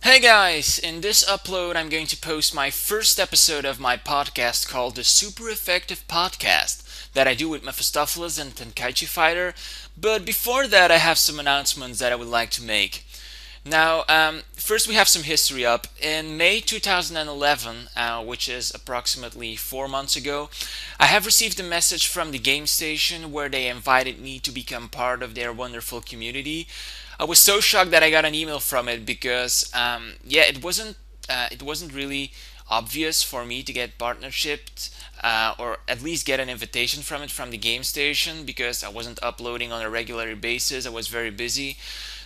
Hey guys! In this upload, I'm going to post my first episode of my podcast called the Super Effective Podcast that I do with Mefestofelus and TheTenKaiChiFighter. But before that, I have some announcements that I would like to make. Now, first we have some history up. In May 2011, which is approximately 4 months ago, I have received a message from the game station where they invited me to become part of their wonderful community. I was so shocked that I got an email from it because, yeah, it wasn't really obvious for me to get partnershipped or at least get an invitation from it from the game station because I wasn't uploading on a regular basis. I was very busy.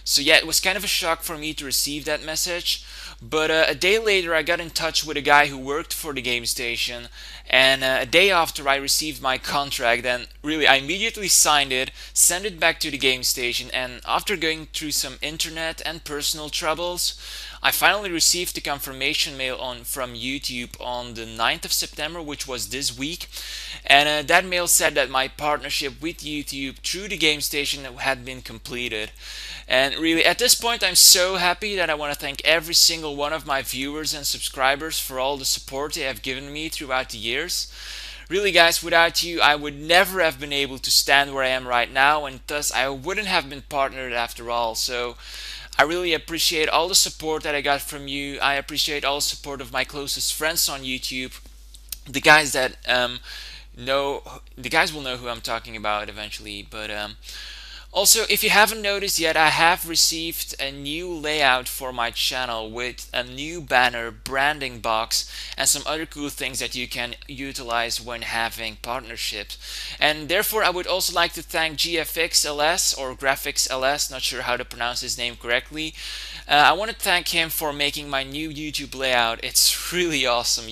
So yeah, it was kind of a shock for me to receive that message. But a day later, I got in touch with a guy who worked for the game station, and a day after I received my contract, and really I immediately signed it, sent it back to the game station, and after going through some internet and personal troubles, I finally received the confirmation mail from YouTube on the 9th of September, which was this week, and that mail said that my partnership with YouTube through the game station had been completed. And really, at this point, I'm so happy that I want to thank every single one of my viewers and subscribers for all the support they have given me throughout the years. Really, guys, without you, I would never have been able to stand where I am right now, and thus I wouldn't have been partnered after all. So I really appreciate all the support that I got from you. I appreciate all the support of my closest friends on YouTube. The guys that know, the guys will know who I'm talking about eventually, but also, if you haven't noticed yet, I have received a new layout for my channel with a new banner, branding box, and some other cool things that you can utilize when having partnerships. And therefore, I would also like to thank GFXLS or GraphicsLS, not sure how to pronounce his name correctly. I want to thank him for making my new YouTube layout. It's really awesome.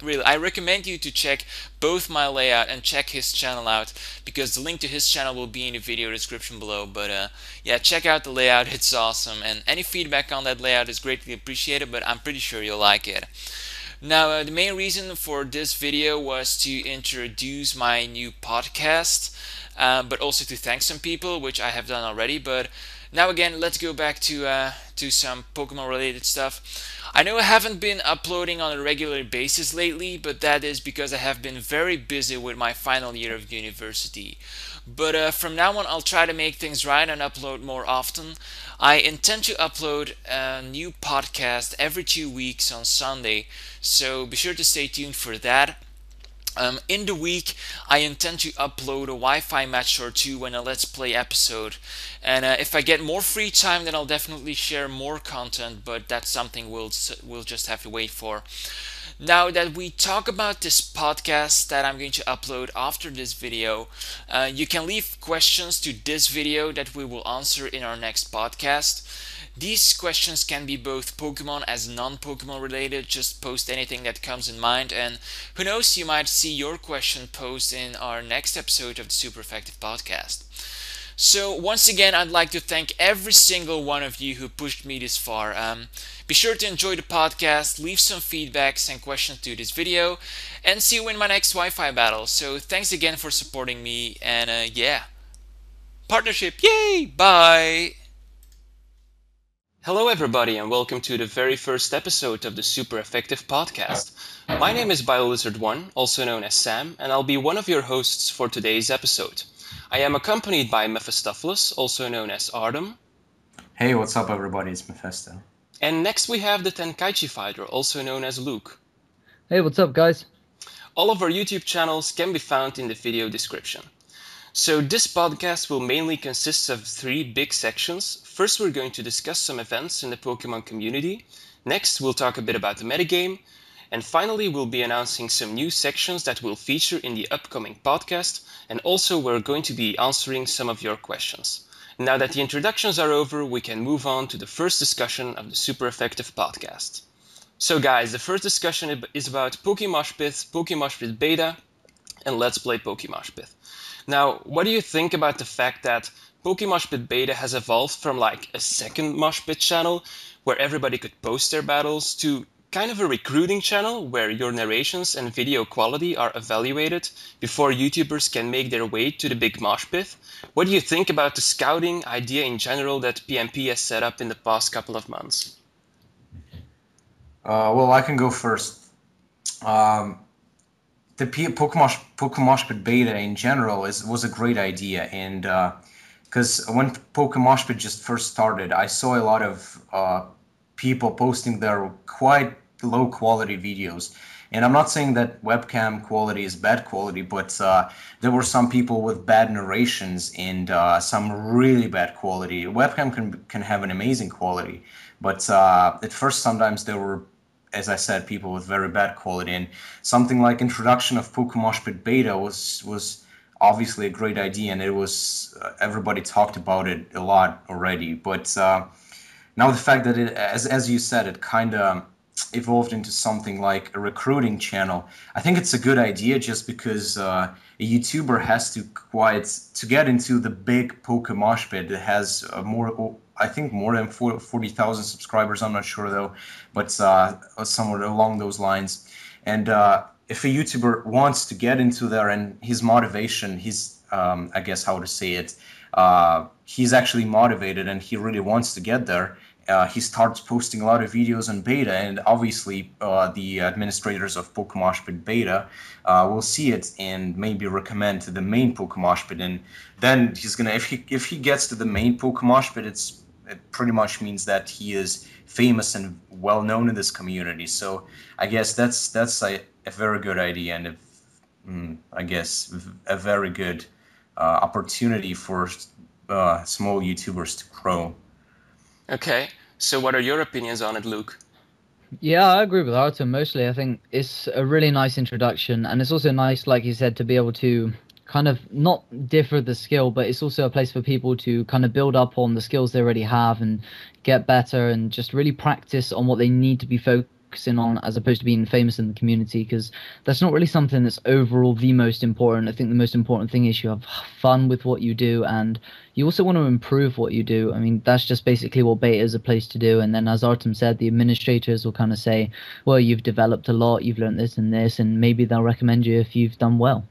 Really, I recommend you to check both my layout and check his channel out because the link to his channel will be in the video description below. But yeah, check out the layout, it's awesome, and any feedback on that layout is greatly appreciated, but I'm pretty sure you'll like it. Now, the main reason for this video was to introduce my new podcast, but also to thank some people, which I have done already. But now again, let's go back to some Pokemon related stuff. I know I haven't been uploading on a regular basis lately, but that is because I have been very busy with my final year of university. But from now on, I'll try to make things right and upload more often. I intend to upload a new podcast every 2 weeks on Sunday, so be sure to stay tuned for that. In the week, I intend to upload a Wi-Fi match or two and a Let's Play episode. And if I get more free time, then I'll definitely share more content, but that's something we'll just have to wait for. Now that we talk about this podcast that I'm going to upload after this video, you can leave questions to this video that we will answer in our next podcast. These questions can be both Pokemon as non-Pokemon related, just post anything that comes in mind, and who knows, you might see your question posed in our next episode of the Super Effective Podcast. So once again, I'd like to thank every single one of you who pushed me this far. Be sure to enjoy the podcast, leave some feedbacks and questions to this video, and see you in my next Wi-Fi battle. So thanks again for supporting me, and yeah, partnership, yay, bye! Hello everybody and welcome to the very first episode of the Super Effective Podcast. My name is BioLizard1, also known as Sam, and I'll be one of your hosts for today's episode. I am accompanied by Mefestofelus, also known as Artem. Hey, what's up everybody, it's Mephesto. And next we have the TheTenKaiChiFighter, also known as Luke. Hey, what's up guys? All of our YouTube channels can be found in the video description. So this podcast will mainly consist of 3 big sections. First, we're going to discuss some events in the Pokemon community. Next, we'll talk a bit about the metagame. And finally, we'll be announcing some new sections that will feature in the upcoming podcast. And also, we're going to be answering some of your questions. Now that the introductions are over, we can move on to the first discussion of the Super Effective Podcast. So guys, the first discussion is about Pokemoshpit Beta, and Let's Play Pokemoshpit. Now, what do you think about the fact that Pokemoshpit Beta has evolved from like a second Moshpit channel where everybody could post their battles to kind of a recruiting channel where your narrations and video quality are evaluated before YouTubers can make their way to the big Moshpit? What do you think about the scouting idea in general that PMP has set up in the past couple of months? Well, I can go first. Um, the Pokemon Pit beta in general was a great idea, and because when Pokemon Pit just first started, I saw a lot of people posting their quite low quality videos. And I'm not saying that webcam quality is bad quality, but there were some people with bad narrations and some really bad quality. Webcam can have an amazing quality, but at first sometimes there were, as I said, people with very bad quality. And something like introduction of Pokemon Pit beta was obviously a great idea, and it was everybody talked about it a lot already. But now the fact that it, as you said, it kind of evolved into something like a recruiting channel. I think it's a good idea just because a YouTuber has to get into the big Pokemon Pit that has I think more than 40,000 subscribers. I'm not sure though, but somewhere along those lines. And if a YouTuber wants to get into there and his motivation, his I guess how to say it, he's actually motivated and he really wants to get there. He starts posting a lot of videos on beta, and obviously the administrators of Pokemon Beta will see it and maybe recommend to the main Pokemon Bit, and then he's gonna if he gets to the main Pokemon Bit, it pretty much means that he is famous and well known in this community. So I guess that's a very good idea, and I guess a very good opportunity for small YouTubers to grow. Okay, so what are your opinions on it, Luke? Yeah, I agree with Artem mostly. I think it's a really nice introduction, and it's also nice, like you said, to be able to kind of not differ the skill, but it's also a place for people to kind of build up on the skills they already have and get better and just really practice on what they need to be focusing on as opposed to being famous in the community, because that's not really something that's overall the most important. I think the most important thing is you have fun with what you do, and you also want to improve what you do. I mean, that's just basically what beta is a place to do. And then, as Artem said, the administrators will kind of say, well, you've developed a lot, you've learned this, and maybe they'll recommend you if you've done well.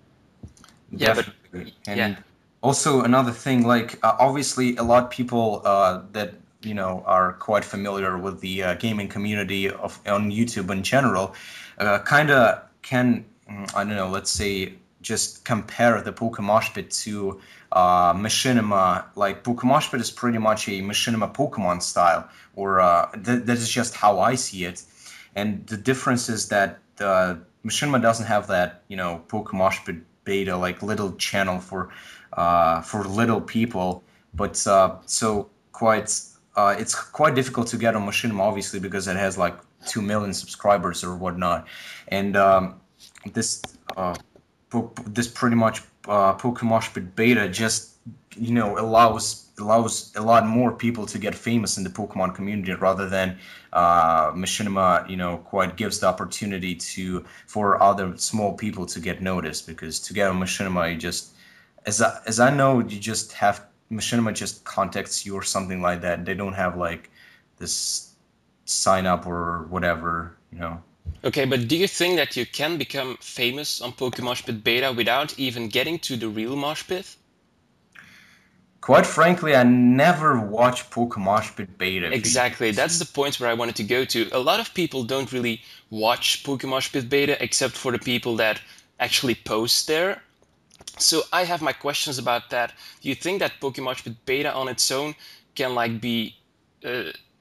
Yeah, but Definitely. yeah. And also another thing, like obviously a lot of people that are quite familiar with the gaming community of on YouTube in general, kind of can I don't know, let's say just compare the Pokemon Pit to Machinima. Like Pokemon Pit is pretty much a Machinima Pokemon style, or that is just how I see it. And the difference is that Machinima doesn't have that, Pokemon Pit beta like little channel for little people, but so quite it's quite difficult to get on Machinima obviously because it has like 2 million subscribers or whatnot, and this this pretty much Pokemon Bit beta just allows a lot more people to get famous in the Pokemon community rather than Machinima quite gives the opportunity for other small people to get noticed, because to get on Machinima you just as I know you just have Machinima just contacts you or something like that. They don't have like this sign up or whatever. Okay, but do you think that you can become famous on Pokemon Pit Beta without even getting to the real Mosh Pit? Quite frankly, I never watched Pokemon Pit beta Exactly, videos. that's the point where I wanted to go to. A lot of people don't really watch Pokemon Pit Beta except for the people that actually post there. So I have my questions about that. Do you think that Pokemon Pit Beta on its own can like be,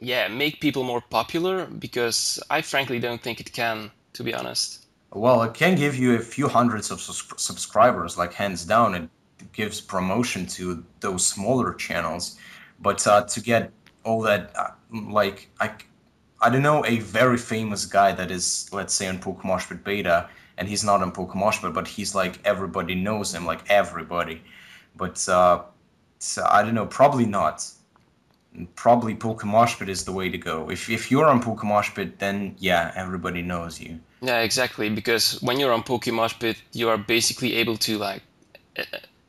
make people more popular? Because I frankly don't think it can, to be honest. Well, it can give you a few hundreds of subscribers, like hands down. It gives promotion to those smaller channels, but to get all that, like I don't know a very famous guy that is, let's say, on Pokemon Pit beta, and he's not on Pokemon Pit, but he's like everybody knows him, like everybody. But so I don't know, probably not. Probably Pokemon Pit is the way to go. If you're on Pokemon Pit, then yeah, everybody knows you. Yeah, exactly. Because when you're on Pokemon Pit, you are basically able to like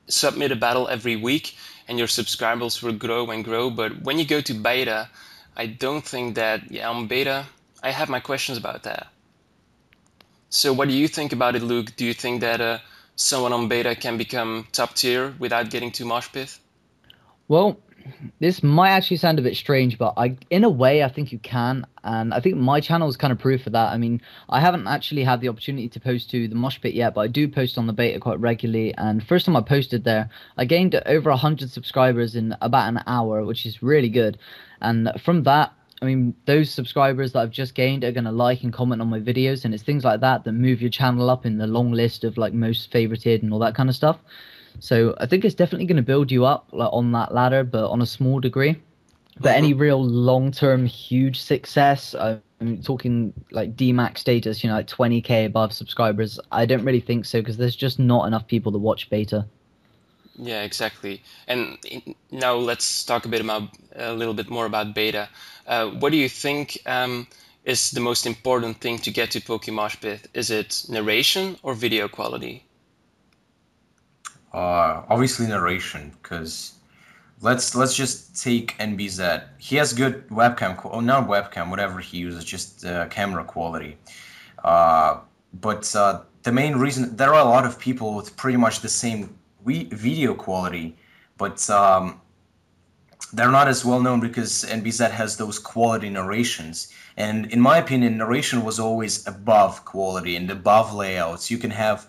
submit a battle every week, and your subscribers will grow and grow. But when you go to beta, I don't think that. Yeah, on beta, I have my questions about that. So, what do you think about it, Luke? Do you think that someone on beta can become top tier without getting to Mosh Pit? Well, this might actually sound a bit strange, but in a way, I think you can, and I think my channel is kind of proof of that. I mean, I haven't actually had the opportunity to post to the Mosh Pit yet, but I do post on the beta quite regularly. And first time I posted there, I gained over 100 subscribers in about an hour, which is really good. And from that, I mean, those subscribers that I've just gained are gonna like and comment on my videos, and it's things like that that move your channel up in the long list of like most favorited and all that kind of stuff. So I think it's definitely going to build you up like on that ladder, but on a small degree. But any real long-term huge success, I'm talking like DMAX status, you know, like 20k above subscribers, I don't really think so because there's just not enough people to watch beta. Yeah, exactly. And now let's talk a little bit more about beta. What do you think is the most important thing to get to Pokemosh Pit? Is it narration or video quality? Obviously narration, because let's just take NBZ. He has good webcam, not webcam, whatever he uses, just camera quality. But the main reason, there are a lot of people with pretty much the same video quality, but they're not as well known because NBZ has those quality narrations. And in my opinion, narration was always above quality and above layouts. You can have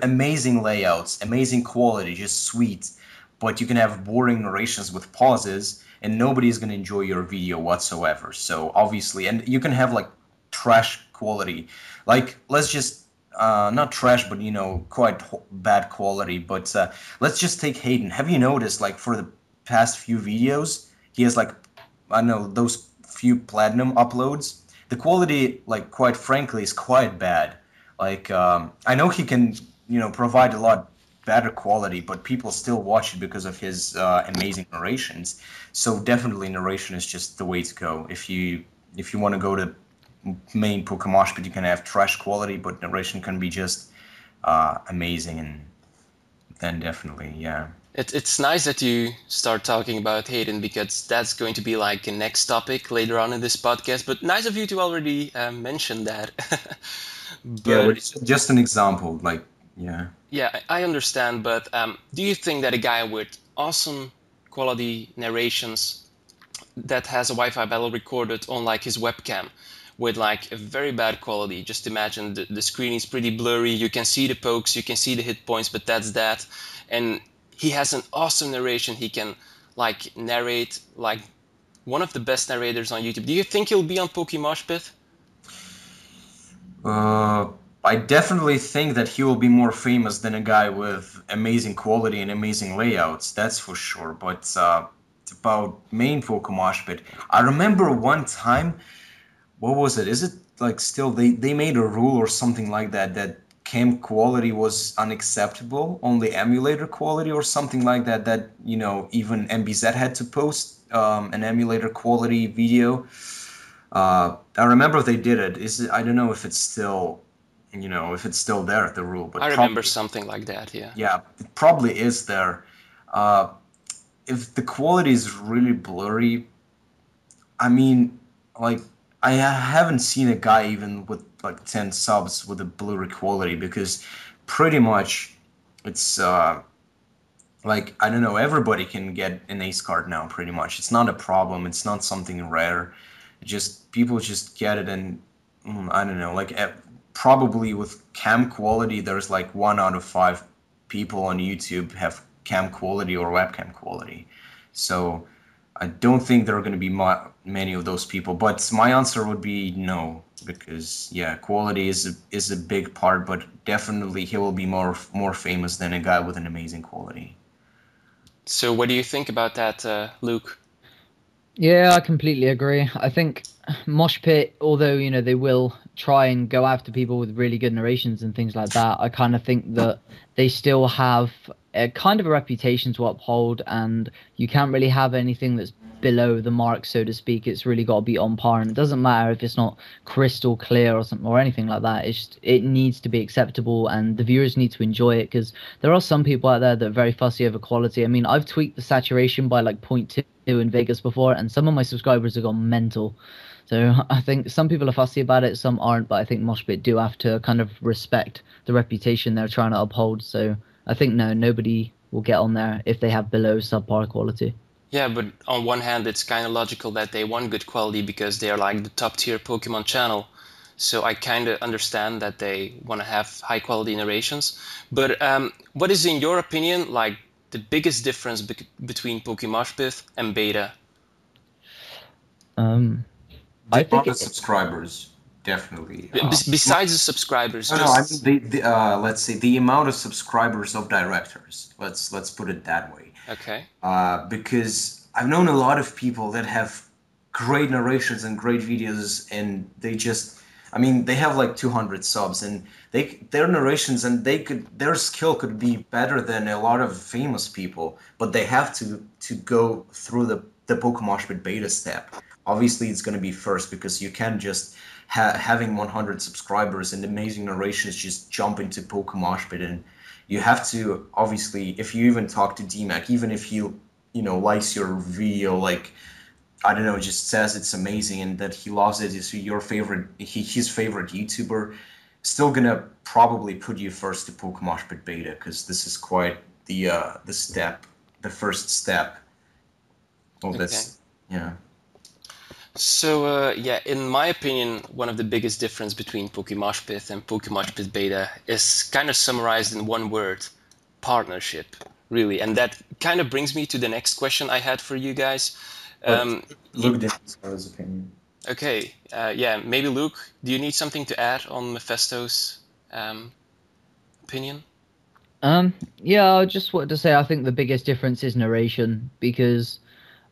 amazing layouts, amazing quality, just sweet, but you can have boring narrations with pauses, and nobody is going to enjoy your video whatsoever. So obviously, and you can have like trash quality, like let's just not trash, but you know, quite bad quality. But let's just take Hayden. Have you noticed, like for the past few videos, he has like, I don't know, those few platinum uploads, the quality, like quite frankly, is quite bad. Like I know he can, you know, provide a lot better quality, but people still watch it because of his amazing narrations. So definitely narration is just the way to go. If you want to go to main Pokemosh, but you can have trash quality, but narration can be just amazing, and then definitely, yeah. It's nice that you start talking about Hayden because that's going to be like a next topic later on in this podcast. But nice of you to already mention that. Yeah, but it's just an example, like, yeah. Yeah, I understand, but do you think that a guy with awesome quality narrations that has a Wi-Fi battle recorded on like his webcam with like a very bad quality, just imagine the screen is pretty blurry, you can see the pokes, you can see the hit points, but that's that, and he has an awesome narration, he can like narrate like one of the best narrators on YouTube. Do you think he'll be on Pokemosh Pit? I definitely think that he will be more famous than a guy with amazing quality and amazing layouts, that's for sure. But about main Pokemosh Pit, I remember one time, what was it? Is it like still they made a rule or something like that that cam quality was unacceptable, only emulator quality or something like that, that, you know, even MBZ had to post an emulator quality video. I remember they did it. I don't know if it's still, you know, if it's still there, the rule, but I remember something like that, yeah. Yeah, it probably is there. If the quality is really blurry, I mean, like, I haven't seen a guy even with like 10 subs with a blurry quality, because pretty much it's like, I don't know, everybody can get an ace card now, pretty much. It's not a problem, it's not something rare. Just people just get it, and I don't know, like probably with cam quality, there's like 1 out of 5 people on YouTube have cam quality or webcam quality. So I don't think there are going to be many of those people, but my answer would be no, because yeah, quality is a big part, but definitely he will be more famous than a guy with an amazing quality. So what do you think about that, Luke? Yeah, I completely agree. I think Mosh Pit, although, you know, they will try and go after people with really good narrations and things like that, I kind of think that they still have a kind of a reputation to uphold, and you can't really have anything that's below the mark, so to speak. It's really got to be on par, and it doesn't matter if it's not crystal clear or something or anything like that. It's just, it needs to be acceptable, and the viewers need to enjoy it, because there are some people out there that are very fussy over quality. I mean, I've tweaked the saturation by like 0.2 in Vegas before, and some of my subscribers have gone mental. So I think some people are fussy about it, some aren't, but I think Mosh Pit do have to kind of respect the reputation they're trying to uphold. So I think no, nobody will get on there if they have below subpar quality. Yeah, but on one hand, it's kind of logical that they want good quality because they are like the top tier Pokemon channel. So I kind of understand that they want to have high quality narrations. But what is, in your opinion, like the biggest difference between Pokemon and Beta? Um, The I think amount of it, subscribers, definitely. Besides the subscribers, No, I mean just let's say the amount of subscribers of directors. Let's put it that way. okay. Because I've known a lot of people that have great narrations and great videos, and they just, I mean, they have like 200 subs, and their narrations and their skill could be better than a lot of famous people, but they have to go through the Pokemon beta step. Obviously, it's going to be first because you can't just having 100 subscribers and amazing narrations just jump into Pokemon and you have to obviously if you even talk to DMAC, even if likes your video, like I don't know, just says it's amazing and that he loves it, is your favorite, his favorite YouTuber, still gonna probably put you first to Pokemon beta because this is quite the step, the first step of Okay. this. Yeah. So yeah, in my opinion, one of the biggest difference between Pokemon and Pokemon Beta is kind of summarized in one word: partnership, really. And that kind of brings me to the next question I had for you guys. But Y Luke didn't tell his opinion. okay, yeah, maybe Luke, do you need something to add on Mephisto's opinion? yeah, I just wanted to say I think the biggest difference is narration because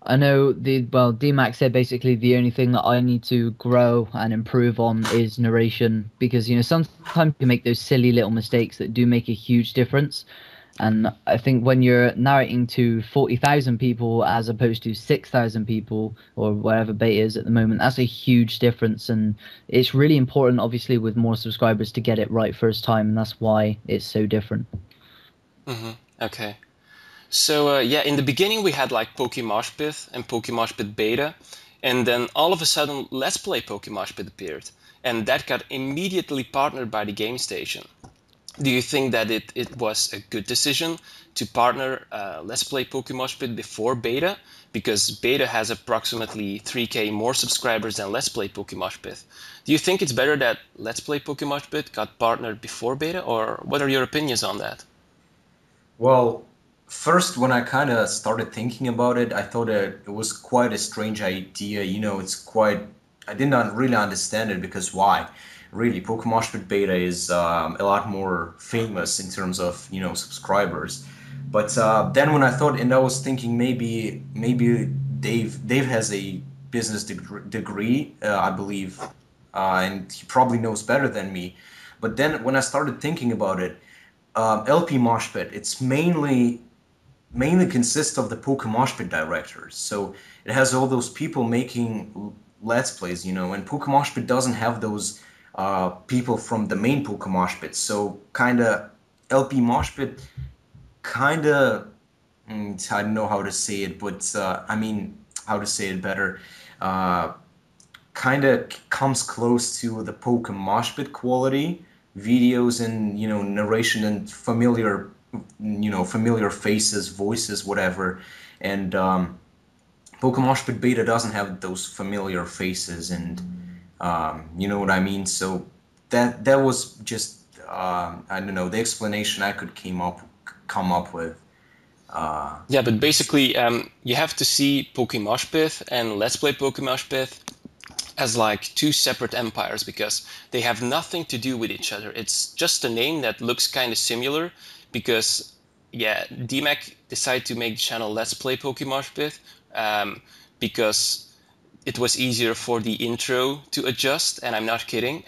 I know DMAX said basically the only thing that I need to grow and improve on is narration because sometimes you make those silly little mistakes that do make a huge difference. And I think when you're narrating to 40,000 people as opposed to 6,000 people or whatever beta is at the moment, that's a huge difference. And it's really important, obviously, with more subscribers to get it right first time. And that's why it's so different. Mm-hmm. Okay. So yeah, in the beginning we had like Pokemon and Pokemon Beta, and then all of a sudden Let's Play Pokemon appeared, and that got immediately partnered by the game station. Do you think that it was a good decision to partner Let's Play Pokemon before Beta? Because Beta has approximately 3K more subscribers than Let's Play Pokemon. Do you think it's better that Let's Play Pokemon got partnered before Beta, or what are your opinions on that? Well, first, when I kind of started thinking about it, I thought it was quite a strange idea. It's quite, I did not really understand it because why? Really, Pokemon Spirit Beta is a lot more famous in terms of, subscribers. But then when I thought, and I was thinking maybe Dave has a business degree, I believe, and he probably knows better than me. But then when I started thinking about it, LP Moshpit, it's mainly consists of the Pokemoshpit directors. So it has all those people making Let's Plays, and Pokemoshpit doesn't have those people from the main Pokemoshpit. So kind of LP Moshpit kind of, I don't know how to say it, but I mean, how to say it better. Uh, Kind of comes close to the Pokemoshpit quality videos and narration and familiar faces, voices, whatever. And Pokemon Beta doesn't have those familiar faces, and you know what I mean. So that was just I don't know, the explanation I could come up with. Yeah, but basically, you have to see Pokemon and Let's Play Pokemon as like two separate empires because they have nothing to do with each other. It's just a name that looks kind of similar because, yeah, DMAC decided to make the channel Let's Play Pokemon because it was easier for the intro to adjust, and I'm not kidding.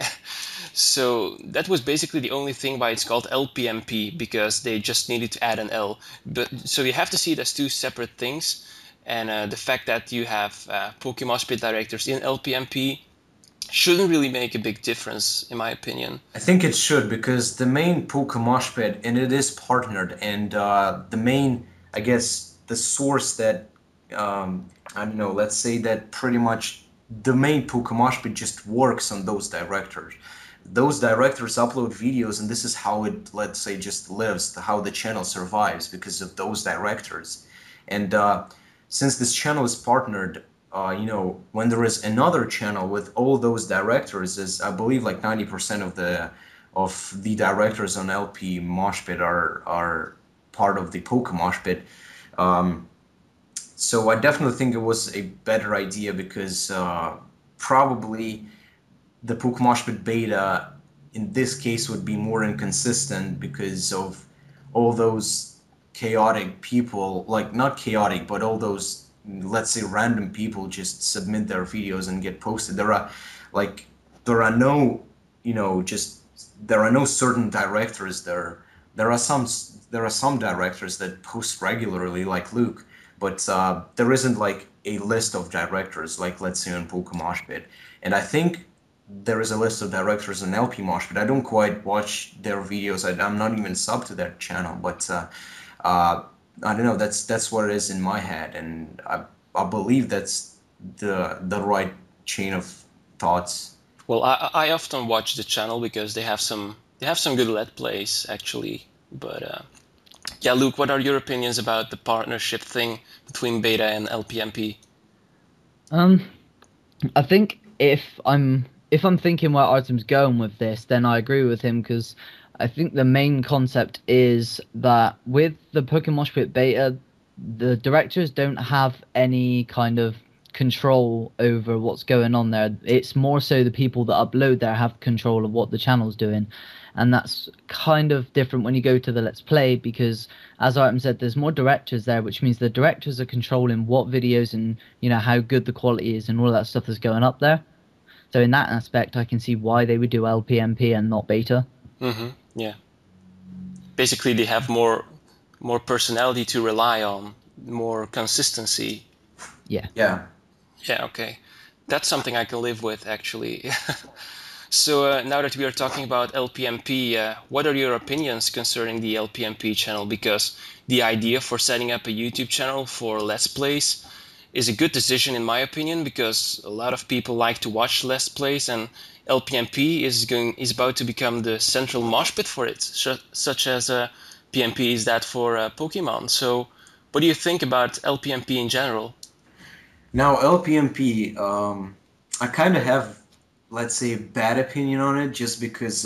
So that was basically the only thing why it's called LPMP, because they just needed to add an L. But so you have to see it as two separate things, and the fact that you have Pokemon Split directors in LPMP shouldn't really make a big difference, in my opinion. I think it should because the main Pokemon and it is partnered, and the main, I guess, the source that I don't know, let's say that pretty much the main Pokemon just works on those directors. Those directors upload videos, and this is how it, let's say, just lives, how the channel survives because of those directors. And since this channel is partnered, when there is another channel with all those directors, is I believe like 90% of the directors on LP Moshpit are part of the Pokemoshpit. So I definitely think it was a better idea because probably the Pokemoshpit beta in this case would be more inconsistent because of all those chaotic people, like not chaotic, but all those, let's say, random people just submit their videos and get posted. Like there are no, just there are no certain directors there. There are some directors that post regularly, like Luke, but there isn't like a list of directors, like let's say on Pokemoshpit. And I think there is a list of directors on LP Mosh, but I don't quite watch their videos. I'm not even sub to their channel, but I don't know. That's what it is in my head, and I believe that's the right chain of thoughts. Well, I often watch the channel because they have some good let plays actually. But yeah, Luke, what are your opinions about the partnership thing between Beta and LPMP? Um, I think if I'm thinking where Artem's going with this, then I agree with him because I think the main concept is that with the Pokemon Pit beta, the directors don't have any kind of control over what's going on there. It's more so the people that upload there have control of what the channel's doing. And that's kind of different when you go to the Let's Play because, as Artem said, there's more directors there, which means the directors are controlling what videos and how good the quality is and all that stuff that's going up there. So in that aspect, I can see why they would do LPMP and not beta. Yeah. Basically, they have more personality to rely on, more consistency. Yeah. Yeah. Yeah, okay. That's something I can live with, actually. So now that we are talking about LPMP, what are your opinions concerning the LPMP channel? Because the idea for setting up a YouTube channel for Let's Plays is a good decision in my opinion, because a lot of people like to watch Let's Plays, and LPMP is about to become the central mosh pit for it, such as PMP is that for Pokemon. So what do you think about LPMP in general? Now LPMP, I kind of have, let's say, a bad opinion on it just because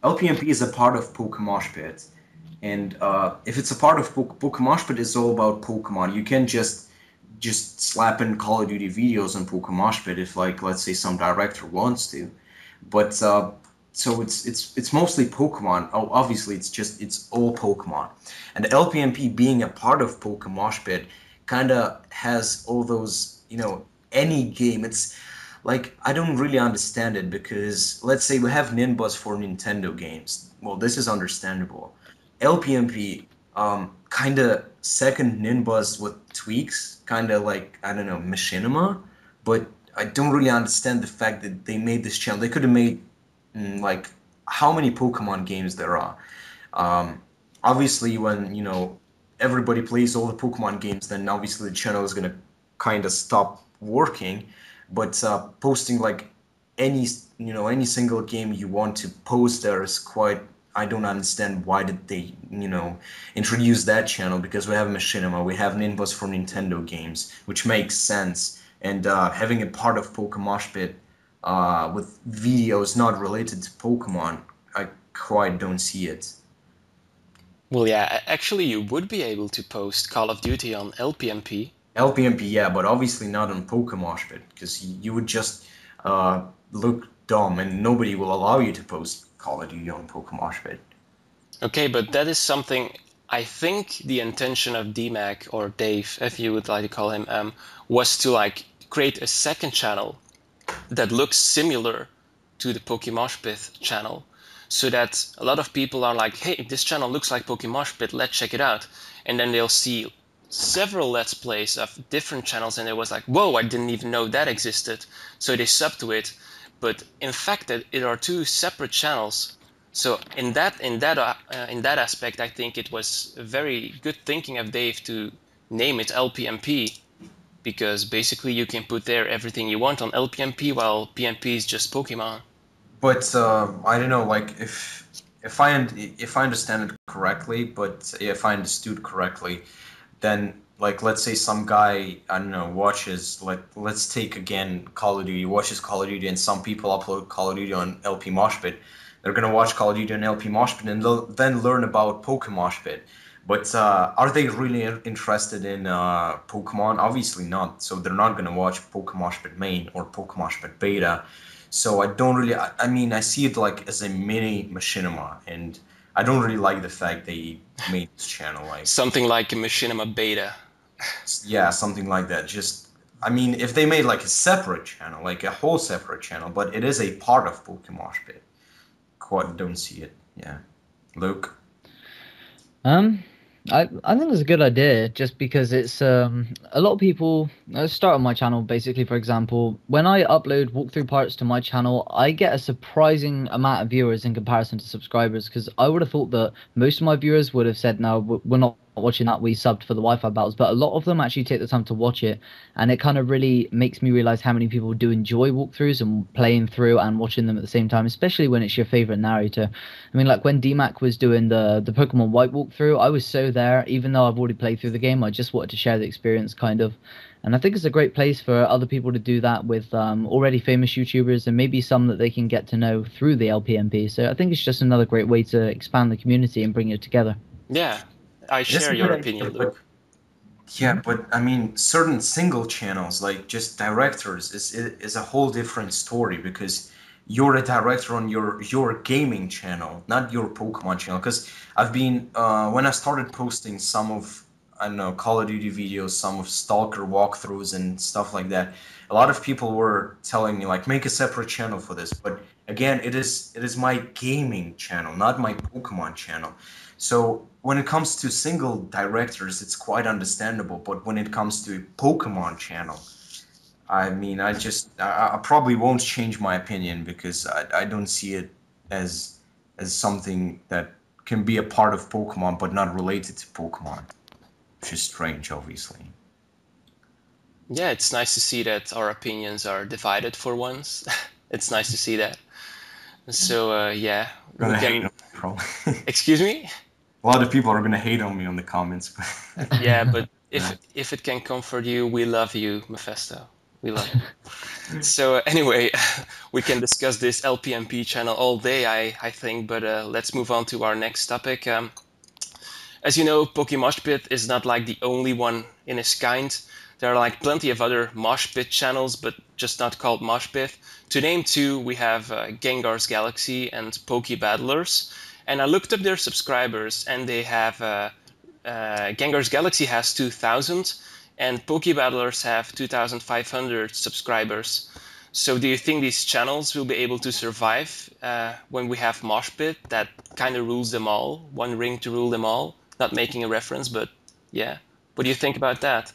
LPMP is a part of Pokemosh Pit, and if it's a part of Pokemosh Pit, it's all about Pokemon. You can't just slap in Call of Duty videos on Pokemosh Pit if, like, let's say some director wants to, but so it's mostly Pokemon. Oh, obviously it's all Pokemon, and LPMP being a part of Pokemosh Pit kind of has all those, any game. It's like I don't really understand it because let's say we have Ninbuzz for Nintendo games. Well, this is understandable. LPMP kind of second Ninbuzz with tweaks, kind of like, I don't know, Machinima, but I don't really understand the fact that they made this channel. They could have made like how many Pokemon games there are. Obviously, when everybody plays all the Pokemon games, then obviously the channel is gonna kind of stop working. But posting like any single game you want to post there is quite. I don't understand why did they introduce that channel, because we have Machinima, we have Ninbuzz for Nintendo games, which makes sense. And having a part of Pokemosh Pit with videos not related to Pokemon, I quite don't see it. Well, yeah, actually you would be able to post Call of Duty on LPMP. LPMP, yeah, but obviously not on Pokemosh Pit, because you would just look dumb, and nobody will allow you to post Call of Duty on Pokemosh Pit. Okay, but that is something I think the intention of DMAC, or Dave, if you would like to call him, was to like create a second channel that looks similar to the Pokemosh Pit channel, so that a lot of people are like, hey, this channel looks like Pokemosh Pit, let's check it out. And then they'll see several Let's Plays of different channels, and it was like, whoa, I didn't even know that existed. So they sub to it. But in fact, it are two separate channels. So in that aspect, I think it was a very good thinking of Dave to name it LPMP, because basically you can put there everything you want on LPMP, while PMP is just Pokemon. But I don't know, like if I understand it correctly, but if I understood correctly, then like let's say some guy, I don't know, watches, like let's take again Call of Duty, watches Call of Duty, and some people upload Call of Duty on LP Moshpit. They're gonna watch Call of Duty on LP Moshpit and then learn about Pokemon Moshpit. But are they really interested in Pokemon? Obviously not. So they're not gonna watch Pokemon Moshpit main or Pokemon Moshpit beta. So I don't really. I mean, I see it like as a mini machinima, and I don't really like the fact they made this channel like. Something like a machinima beta. Yeah, something like that. Just, I mean, if they made like a separate channel, like a whole separate channel, but it is a part of Pokemon Moshpit. Quite don't see it. Yeah, Luke. Um, I think it's a good idea just because it's a lot of people start on my channel basically. For example, when I upload walkthrough parts to my channel, I get a surprising amount of viewers in comparison to subscribers, because I would have thought that most of my viewers would have said, no, we're not watching that, we subbed for the Wi-Fi battles, but a lot of them actually take the time to watch it, and it kind of really makes me realize how many people do enjoy walkthroughs and playing through and watching them at the same time, especially when it's your favorite narrator. I mean, like when DMAC was doing the Pokemon White walkthrough, I was so there, even though I've already played through the game. I just wanted to share the experience, kind of. And I think it's a great place for other people to do that with already famous YouTubers, and maybe some that they can get to know through the LPMP. So I think it's just another great way to expand the community and bring it together. Yeah, I It is share a your good opinion, idea, Luke. yeah, but I mean, certain single channels, like just directors, is a whole different story because you're a director on your gaming channel, not your Pokemon channel. Because I've been when I started posting some of, I don't know, Call of Duty videos, some of Stalker walkthroughs and stuff like that, a lot of people were telling me like make a separate channel for this. But again, it is my gaming channel, not my Pokemon channel. So when it comes to single directors, it's quite understandable. But when it comes to a Pokemon channel, I mean, I probably won't change my opinion because I don't see it as something that can be a part of Pokemon but not related to Pokemon, which is strange, obviously. Yeah, it's nice to see that our opinions are divided for once. It's nice to see that. So, yeah, we Gonna hate can. on me, probably. Excuse me? A lot of people are gonna hate on me on the comments. Yeah, but Yeah. if it can comfort you, we love you, Mephisto. We love you. So anyway, we can discuss this LPMP channel all day, I think, but let's move on to our next topic. As you know, Pokemoshpit is not like the only one in its kind. There are like plenty of other Moshpit channels, but just not called Moshpit. To name two, we have Gengar's Galaxy and Pokebattlers. And I looked up their subscribers, and they have Gengar's Galaxy has 2,000, and Pokebattlers have 2,500 subscribers. So do you think these channels will be able to survive when we have Moshpit that kind of rules them all? One ring to rule them all? Not making a reference, but yeah. What do you think about that?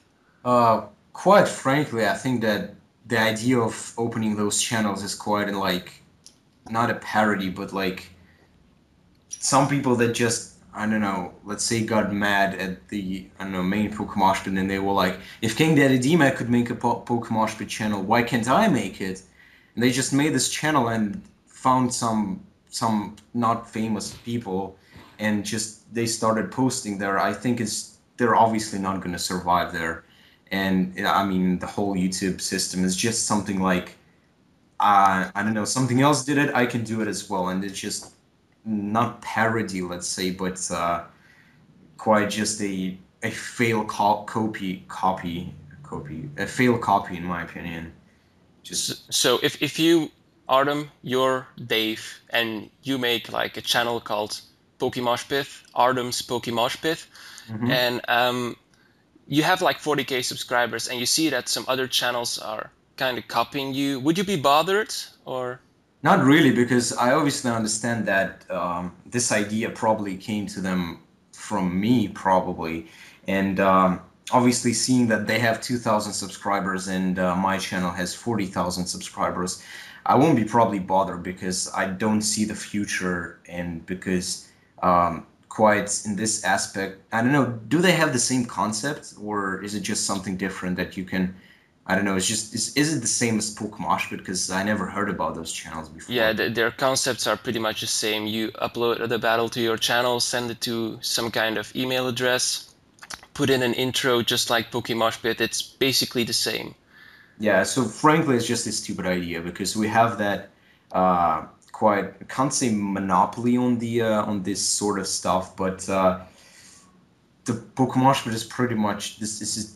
Quite frankly, I think that the idea of opening those channels is quite like not a parody, but like some people that just, I don't know, let's say got mad at the, I don't know, main Pokemon Spin, and they were like, if King Daddy DMAC could make a Pokemon Spin channel, why can't I make it? And they just made this channel and found some not famous people, and just they started posting there. I think it's they're obviously not going to survive there. And I mean, the whole YouTube system is just something like, I don't know, something else did it, I can do it as well. And it's just not parody, let's say, but quite just a fail a fail copy, in my opinion. Just So if you, Artem, you're Dave, and you make like a channel called Pokemoshpith, Artem's Pokemoshpith, mhm. and you have like 40K subscribers, and you see that some other channels are kind of copying you, would you be bothered? Or Not really, because I obviously understand that this idea probably came to them from me, probably, and obviously seeing that they have 2,000 subscribers and my channel has 40,000 subscribers, I won't be probably bothered because I don't see the future, and because quite in this aspect, I don't know, do they have the same concept, or is it just something different that you can? I don't know. It's just is it the same as Pokemon? Because I never heard about those channels before. yeah, their concepts are pretty much the same. You upload the battle to your channel, send it to some kind of email address, put in an intro just like Pokemoshpit. It's basically the same. Yeah, so frankly, it's just a stupid idea because we have that quite, I can't say monopoly on the on this sort of stuff, but the Pokemon is pretty much this is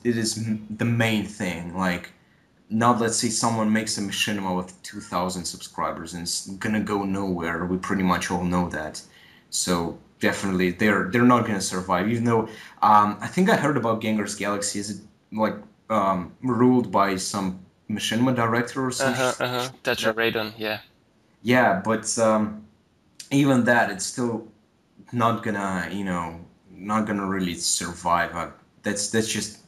the main thing. Like, not let's say someone makes a machinima with 2,000 subscribers and it's gonna go nowhere. We pretty much all know that. So definitely they're not gonna survive. Even though I think I heard about Gengar's Galaxy. Is it like ruled by some machinima director or some? That's a radon, yeah. Yeah, but even that, it's still not gonna, not gonna really survive. That's just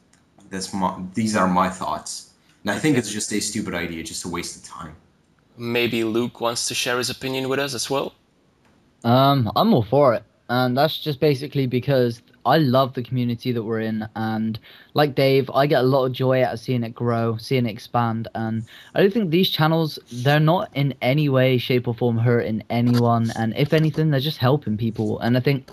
these are my thoughts, and I think it's just a stupid idea, just a waste of time. Maybe Luke wants to share his opinion with us as well. I'm all for it. And that's just basically because I love the community that we're in. And like Dave, I get a lot of joy out of seeing it grow, seeing it expand. And I don't think these channels, they're not in any way, shape, or form hurting anyone. And if anything, they're just helping people. And I think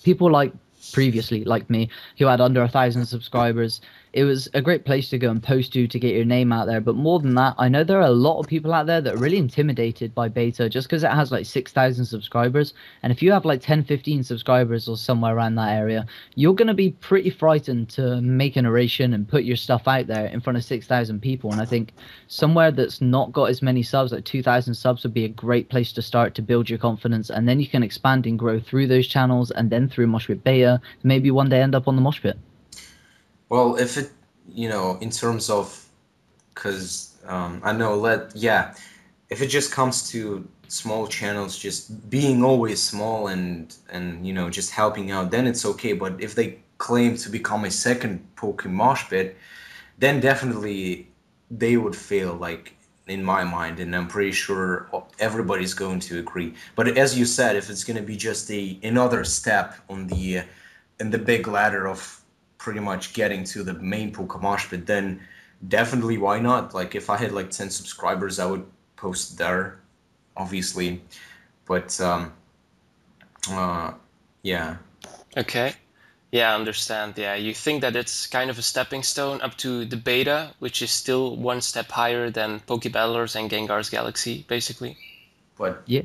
people like previously, like me, who had under 1,000 subscribers, it was a great place to go and post to get your name out there. But more than that, I know there are a lot of people out there that are really intimidated by beta just because it has like 6,000 subscribers. And if you have like 10, 15 subscribers or somewhere around that area, you're going to be pretty frightened to make a narration and put your stuff out there in front of 6,000 people. And I think somewhere that's not got as many subs, like 2,000 subs, would be a great place to start to build your confidence. And then you can expand and grow through those channels and then through Moshpit Beta, maybe one day end up on the Moshpit. Well, if it, in terms of, because I know, if it just comes to small channels just being always small and just helping out, then it's okay. But if they claim to become a second Pokemoshpit, then definitely they would fail, like in my mind, and I'm pretty sure everybody's going to agree. But as you said, if it's going to be just another step on the in the big ladder of pretty much getting to the main Pokemoshpit, then definitely why not? Like if I had like 10 subscribers, I would post there, obviously. But yeah. Okay. Yeah, I understand. Yeah, you think that it's kind of a stepping stone up to the beta, which is still one step higher than Pokebattlers and Gengar's Galaxy, basically. But Yeah.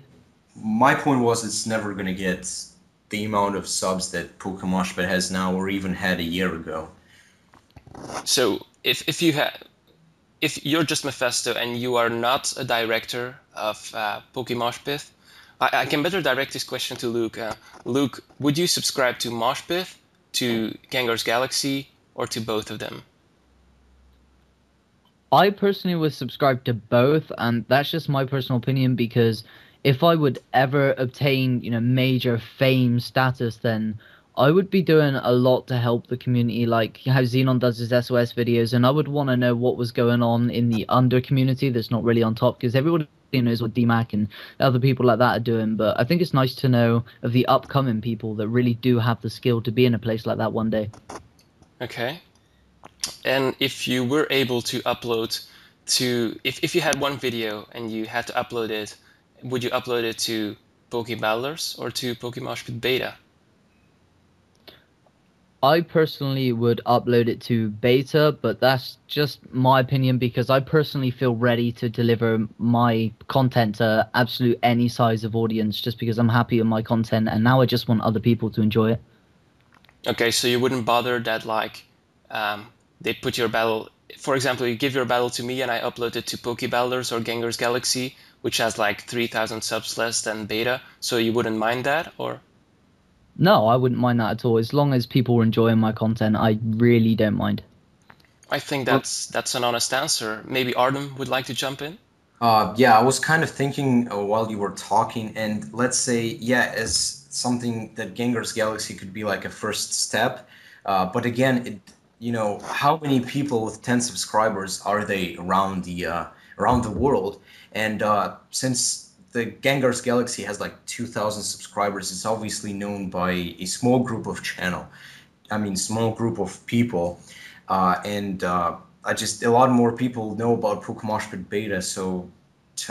my point was it's never gonna get the amount of subs that Pokemoshpit has now, or even had a year ago. So if you're just Mephesto and you are not a director of Pokemoshpith, I can better direct this question to Luke. Luke, would you subscribe to Moshpith, to Gengar's Galaxy, or to both of them? I personally would subscribe to both, and that's just my personal opinion because if I would ever obtain, major fame status, then I would be doing a lot to help the community, like how Xenon does his SOS videos, and I would want to know what was going on in the under community that's not really on top, because everybody knows what DMAC and other people like that are doing, but I think it's nice to know of the upcoming people that really do have the skill to be in a place like that one day. Okay. And if you were able to upload if you had one video and you had to upload it, would you upload it to Pokebattlers or to Pokemoshpit Beta? I personally would upload it to beta, but that's just my opinion because I personally feel ready to deliver my content to absolute any size of audience just because I'm happy with my content and now I just want other people to enjoy it. Okay, so you wouldn't bother that they put your battle, for example, you give your battle to me and I upload it to Pokebattlers or Gengar's Galaxy, which has like 3,000 subs less than beta, so you wouldn't mind that, or? No, I wouldn't mind that at all. As long as people are enjoying my content, I really don't mind. I think that's an honest answer. Maybe Artem would like to jump in? Yeah, I was kind of thinking while you were talking, and let's say, yeah, as something that Gengar's Galaxy could be like a first step. But again, how many people with 10 subscribers are they around the world? And since the Gengar's Galaxy has like 2,000 subscribers, it's obviously known by a small group of small group of people, and a lot more people know about Pokemoshpit Beta, so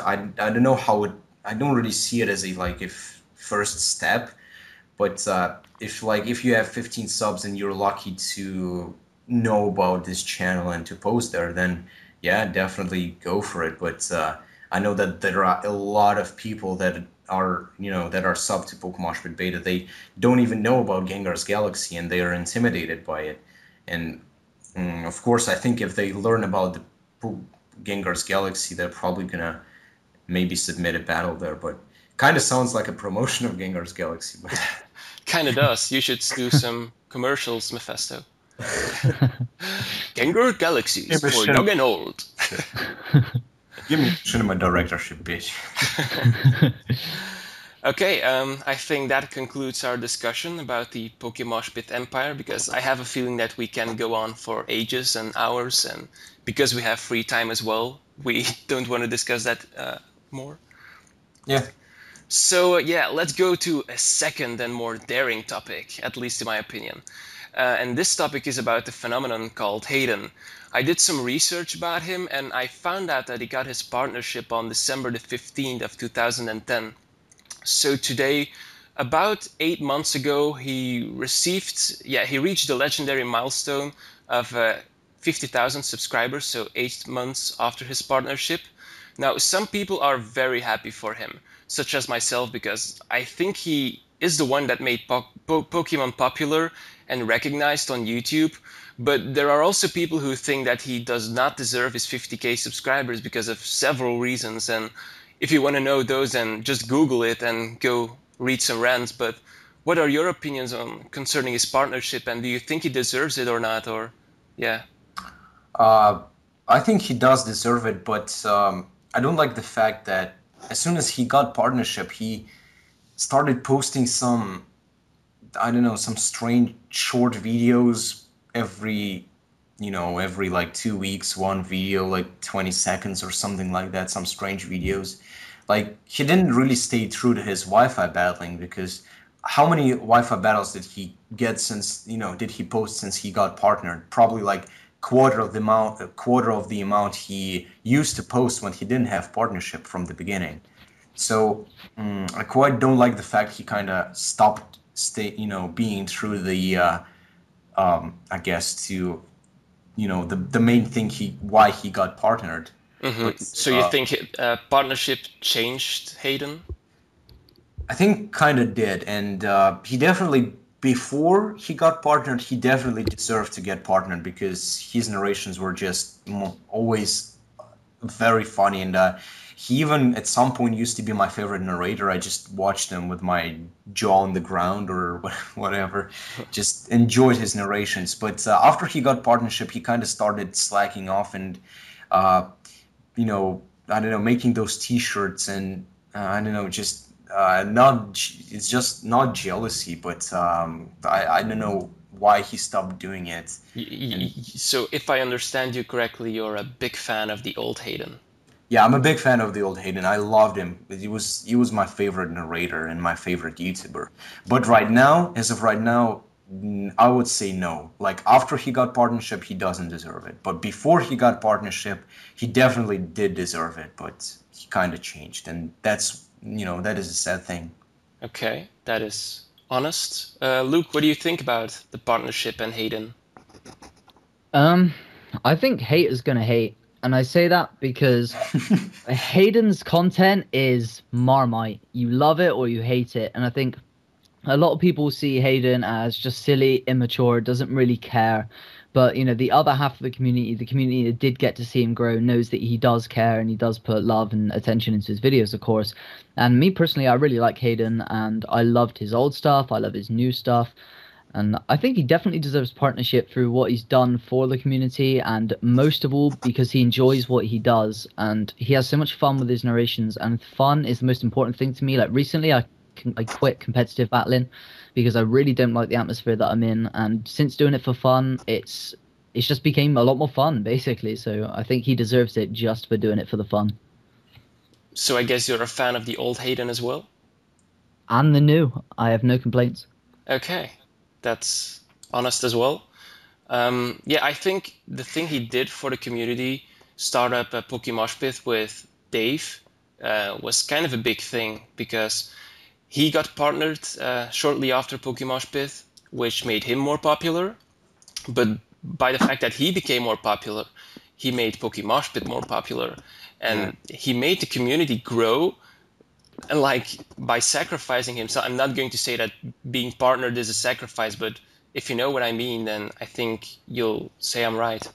I don't know how I don't really see it as a first step, But if you have 15 subs and you're lucky to know about this channel and to post there, then yeah, definitely go for it. But I know that there are a lot of people that are sub to Pokemon Beta. They don't even know about Gengar's Galaxy and they are intimidated by it. And of course, I think if they learn about the Gengar's Galaxy, they're probably gonna maybe submit a battle there. But kind of sounds like a promotion of Gengar's Galaxy. But Kind of does. You should do some commercials, Mephisto. Gengar Galaxies for young and old. Give me cinema directorship, bitch. Okay, I think that concludes our discussion about the Pokemoshpit Empire, because I have a feeling that we can go on for ages and hours, and because we have free time as well, we don't want to discuss that more. Yeah. So yeah, let's go to a second and more daring topic, at least in my opinion. And this topic is about the phenomenon called Hayden. I did some research about him and I found out that he got his partnership on December the 15th of 2010. So today, about 8 months ago, he reached the legendary milestone of 50,000 subscribers, so 8 months after his partnership. Now, some people are very happy for him, such as myself, because I think he is the one that made Pokemon popular and recognized on YouTube. But there are also people who think that he does not deserve his 50K subscribers because of several reasons. And if you want to know those, then just Google it and go read some rants. But what are your opinions on concerning his partnership, and do you think he deserves it or not? Or yeah. I think he does deserve it, but I don't like the fact that as soon as he got partnership, he started posting some strange short videos every like 2 weeks, one video like 20 seconds or something like that, some strange videos. Like, he didn't really stay true to his Wi-Fi battling, because how many Wi-Fi battles did he get did he post since he got partnered? Probably like quarter of the amount he used to post when he didn't have partnership from the beginning. So I quite don't like the fact he kind of stopped being true to the I guess to the main thing why he got partnered. Mm-hmm. But, So you think partnership changed Hayden? I think kind of did, and he definitely, before he got partnered, he definitely deserved to get partnered, because his narrations were just always very funny, and he even at some point used to be my favorite narrator. I just watched him with my jaw on the ground or whatever, just enjoyed his narrations. But after he got partnership, he kind of started slacking off, and I don't know, making those T-shirts, and I don't know, just it's just not jealousy, but I don't know why he stopped doing it. So if I understand you correctly, you're a big fan of the old Hayden. Yeah, I'm a big fan of the old Hayden. I loved him. He was my favorite narrator and my favorite YouTuber. But right now, as of right now, I would say no. Like, after he got partnership, he doesn't deserve it. But before he got partnership, he definitely did deserve it. But he kind of changed, and that is a sad thing. Okay, that is honest. Luke, what do you think about the partnership and Hayden? I think hate is gonna hate, and I say that because Hayden's content is Marmite. You love it or you hate it, and I think a lot of people see Hayden as just silly, immature, doesn't really care. But the other half of the community that did get to see him grow, knows that he does care and he does put love and attention into his videos, of course. And me personally, I really like Hayden, and I loved his old stuff. I love his new stuff. And I think he definitely deserves partnership through what he's done for the community, and most of all because he enjoys what he does and he has so much fun with his narrations. And fun is the most important thing to me. Like, recently, I quit competitive battling because I really don't like the atmosphere that I'm in. And since doing it for fun, it's just became a lot more fun, basically. So I think he deserves it just for doing it for the fun. So I guess you're a fan of the old Hayden as well? And the new, I have no complaints. Okay, that's honest as well. Yeah, I think the thing he did for the community, start up a Pokemoshpit with Dave, was kind of a big thing, because he got partnered shortly after Pokemoshpit, which made him more popular. But by the fact that he became more popular, he made Pokemoshpit more popular, and he made the community grow. And like by sacrificing himself, I'm not going to say that being partnered is a sacrifice, but if you know what I mean, then I think you'll say I'm right.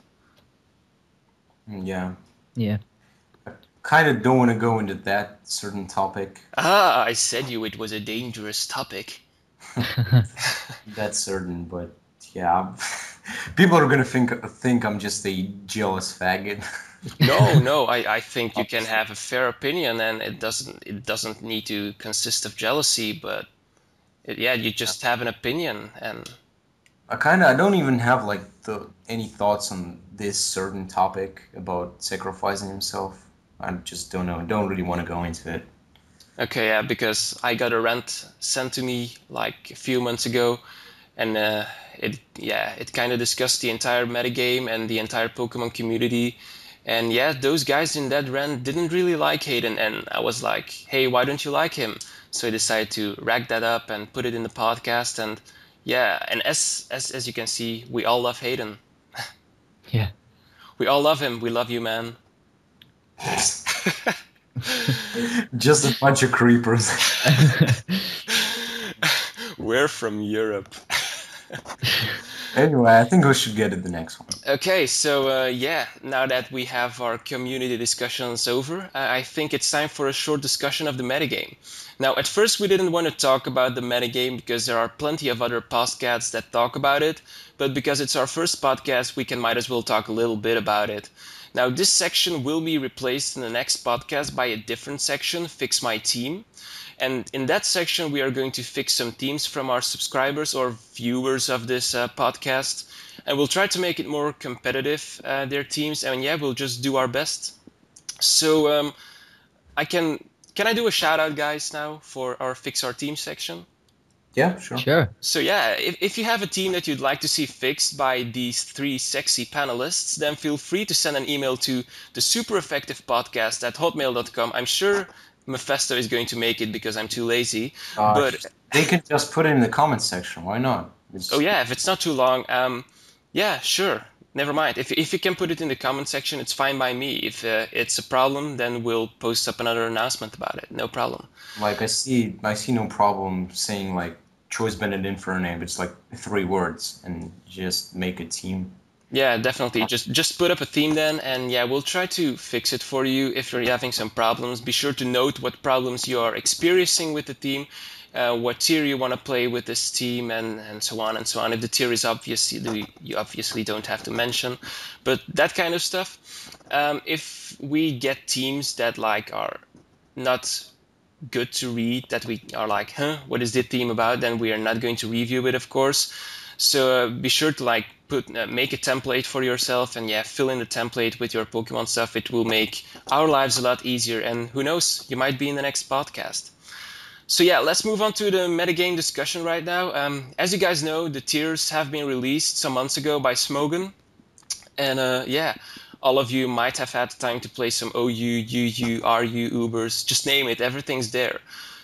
Yeah. Yeah. Kind of don't want to go into that certain topic. Ah, I said you it was a dangerous topic. That's certain, but yeah, people are gonna think I'm just a jealous faggot. No, I think you can have a fair opinion, and it doesn't need to consist of jealousy, but yeah, you just have an opinion, and I don't even have like any thoughts on this certain topic about sacrificing himself. I just don't know. Don't really want to go into it. okay, yeah, because I got a rant sent to me like a few months ago, and it kind of discussed the entire metagame and the entire Pokemon community. And yeah, those guys in that rant didn't really like Hayden, and I was like, hey, why don't you like him? So I decided to rack that up and put it in the podcast, and yeah, and as you can see, we all love Hayden. Yeah. We all love him. We love you, man. Just a bunch of creepers. We're from Europe. Anyway, I think we should get to the next one. Okay, so yeah, now that we have our community discussions over, I think it's time for a short discussion of the metagame. Now, at first we didn't want to talk about the metagame because there are plenty of other podcasts that talk about it, but because it's our first podcast, we can might as well talk a little bit about it. Now, this section will be replaced in the next podcast by a different section, Fix My Team. And in that section, we are going to fix some teams from our subscribers or viewers of this podcast. And we'll try to make it more competitive, their teams. And yeah, we'll just do our best. So can I do a shout out, guys, now for our Fix Our Team section? Yeah, sure. Sure. So yeah, if you have a team that you'd like to see fixed by these three sexy panelists, then feel free to send an email to the supereffectivepodcast@hotmail.com. I'm sure Mephisto is going to make it because I'm too lazy. But They can just put it in the comments section. Why not? oh yeah, if it's not too long, yeah, sure. Never mind. If you can put it in the comment section, it's fine by me. If it's a problem, then we'll post up another announcement about it. No problem. Like I see no problem saying like Choice Bennett Infernape. It's like 3 words, and just make a team. Yeah, definitely. Just put up a theme then, and yeah, we'll try to fix it for you. If you're having some problems, be sure to note what problems you are experiencing with the team, what tier you want to play with this team, and so on and so on. If the tier is obvious, you obviously don't have to mention, but that kind of stuff. If we get teams that like are not good to read, that we are like, what is this team about? Then we are not going to review it, of course. So be sure to like make a template for yourself, and yeah, fill in the template with your Pokemon stuff. It will make our lives a lot easier, and who knows, you might be in the next podcast. So yeah, let's move on to the metagame discussion right now. As you guys know, the tiers have been released some months ago by Smogon, and yeah, all of you might have had time to play some OU, UU, RU, Ubers, just name it, everything's there.